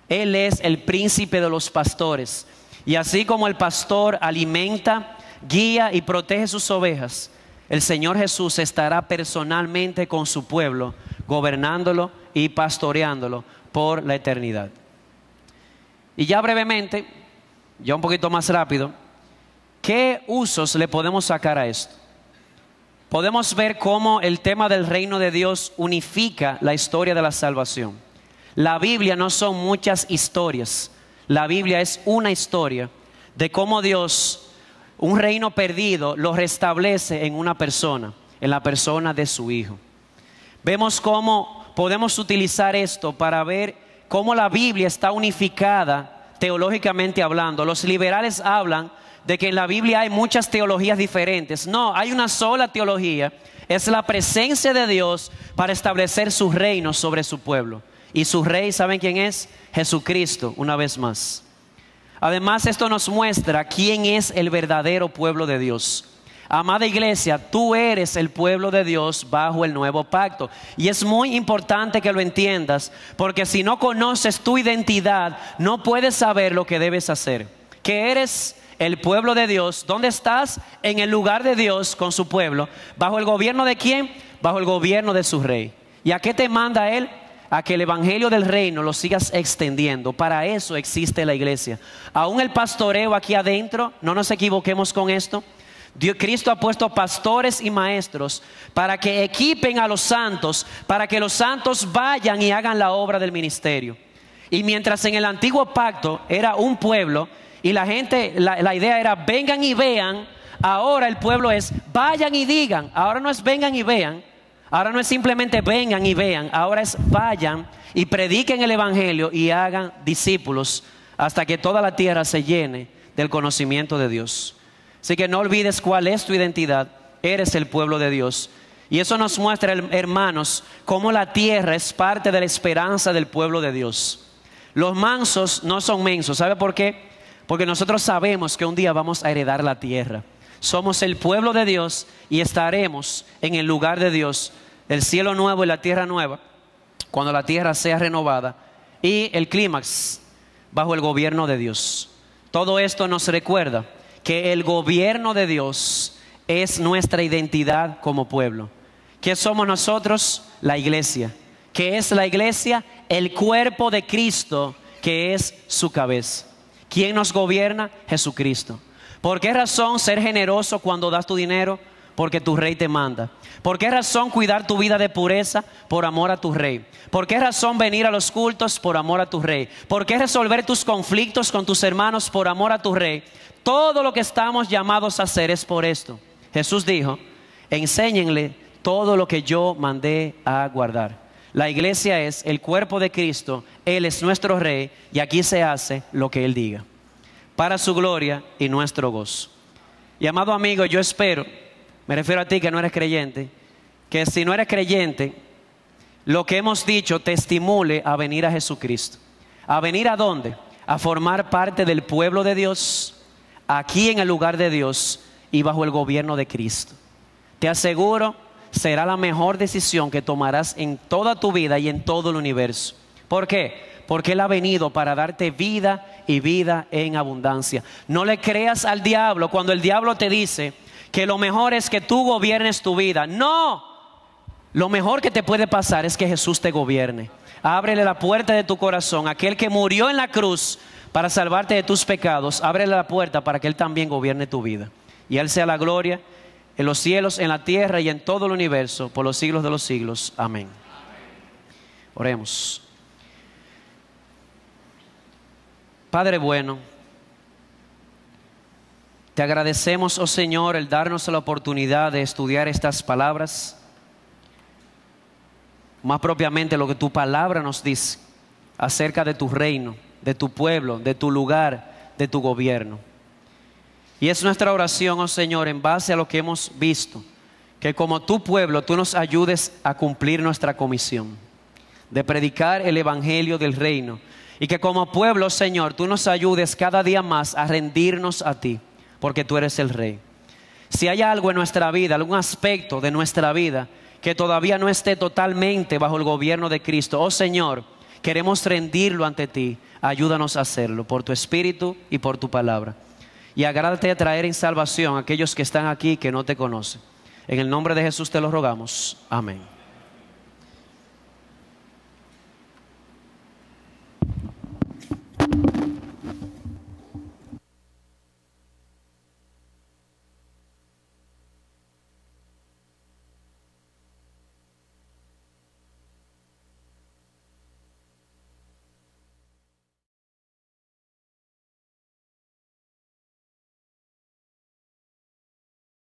Él es el príncipe de los pastores, y así como el pastor alimenta, guía y protege sus ovejas, el Señor Jesús estará personalmente con su pueblo, gobernándolo y pastoreándolo por la eternidad. Y ya brevemente, ya un poquito más rápido, ¿qué usos le podemos sacar a esto? Podemos ver cómo el tema del reino de Dios unifica la historia de la salvación. La Biblia no son muchas historias. La Biblia es una historia de cómo Dios, un reino perdido, lo restablece en una persona, en la persona de su Hijo. Vemos cómo podemos utilizar esto para ver cómo la Biblia está unificada teológicamente hablando. Los liberales hablan de que en la Biblia hay muchas teologías diferentes. No, hay una sola teología. Es la presencia de Dios para establecer su reino sobre su pueblo. Y su rey, ¿saben quién es? Jesucristo, una vez más. Además, esto nos muestra quién es el verdadero pueblo de Dios. Amada iglesia, tú eres el pueblo de Dios bajo el nuevo pacto. Y es muy importante que lo entiendas, porque si no conoces tu identidad, no puedes saber lo que debes hacer. Que eres el pueblo de Dios. ¿Dónde estás? En el lugar de Dios con su pueblo. ¿Bajo el gobierno de quién? Bajo el gobierno de su rey. ¿Y a qué te manda Él? A que el evangelio del reino lo sigas extendiendo. Para eso existe la iglesia. Aún el pastoreo aquí adentro, no nos equivoquemos con esto. Cristo ha puesto pastores y maestros para que equipen a los santos, para que los santos vayan y hagan la obra del ministerio. Y mientras en el antiguo pacto era un pueblo y la gente, la idea era vengan y vean, ahora el pueblo es vayan y digan. Ahora no es vengan y vean, Ahora no es simplemente vengan y vean, ahora es vayan y prediquen el evangelio y hagan discípulos hasta que toda la tierra se llene del conocimiento de Dios. Así que no olvides cuál es tu identidad. Eres el pueblo de Dios. Y eso nos muestra, hermanos, cómo la tierra es parte de la esperanza del pueblo de Dios. Los mansos no son mensos. ¿Sabe por qué? Porque nosotros sabemos que un día vamos a heredar la tierra. Somos el pueblo de Dios y estaremos en el lugar de Dios, el cielo nuevo y la tierra nueva, cuando la tierra sea renovada y el clímax bajo el gobierno de Dios. Todo esto nos recuerda que el gobierno de Dios es nuestra identidad como pueblo. ¿Qué somos nosotros? La iglesia. ¿Qué es la iglesia? El cuerpo de Cristo, que es su cabeza. ¿Quién nos gobierna? Jesucristo. ¿Por qué razón ser generoso cuando das tu dinero? Porque tu rey te manda. ¿Por qué razón cuidar tu vida de pureza? Por amor a tu rey. ¿Por qué razón venir a los cultos? Por amor a tu rey. ¿Por qué resolver tus conflictos con tus hermanos? Por amor a tu rey. Todo lo que estamos llamados a hacer es por esto. Jesús dijo, enséñenle todo lo que yo mandé a guardar. La iglesia es el cuerpo de Cristo, Él es nuestro rey y aquí se hace lo que Él diga, para su gloria y nuestro gozo. Y amado amigo, yo espero, me refiero a ti que no eres creyente, que si no eres creyente, lo que hemos dicho te estimule a venir a Jesucristo. ¿A venir a dónde? A formar parte del pueblo de Dios, aquí en el lugar de Dios y bajo el gobierno de Cristo. Te aseguro, será la mejor decisión que tomarás en toda tu vida y en todo el universo. ¿Por qué? Porque Él ha venido para darte vida y vida en abundancia. No le creas al diablo cuando el diablo te dice que lo mejor es que tú gobiernes tu vida. No, lo mejor que te puede pasar es que Jesús te gobierne. Ábrele la puerta de tu corazón, aquel que murió en la cruz para salvarte de tus pecados. Ábrele la puerta para que Él también gobierne tu vida. Y Él sea la gloria en los cielos, en la tierra y en todo el universo, por los siglos de los siglos. Amén. Oremos. Padre bueno, te agradecemos, oh Señor, el darnos la oportunidad de estudiar estas palabras. Más propiamente lo que tu palabra nos dice acerca de tu reino, de tu pueblo, de tu lugar, de tu gobierno. Y es nuestra oración, oh Señor, en base a lo que hemos visto, que como tu pueblo tú nos ayudes a cumplir nuestra comisión de predicar el evangelio del reino. Y que como pueblo, Señor, tú nos ayudes cada día más a rendirnos a ti, porque tú eres el Rey. Si hay algo en nuestra vida, algún aspecto de nuestra vida que todavía no esté totalmente bajo el gobierno de Cristo, oh Señor, queremos rendirlo ante ti. Ayúdanos a hacerlo por tu Espíritu y por tu palabra. Y agrádate de traer en salvación a aquellos que están aquí que no te conocen. En el nombre de Jesús te lo rogamos. Amén.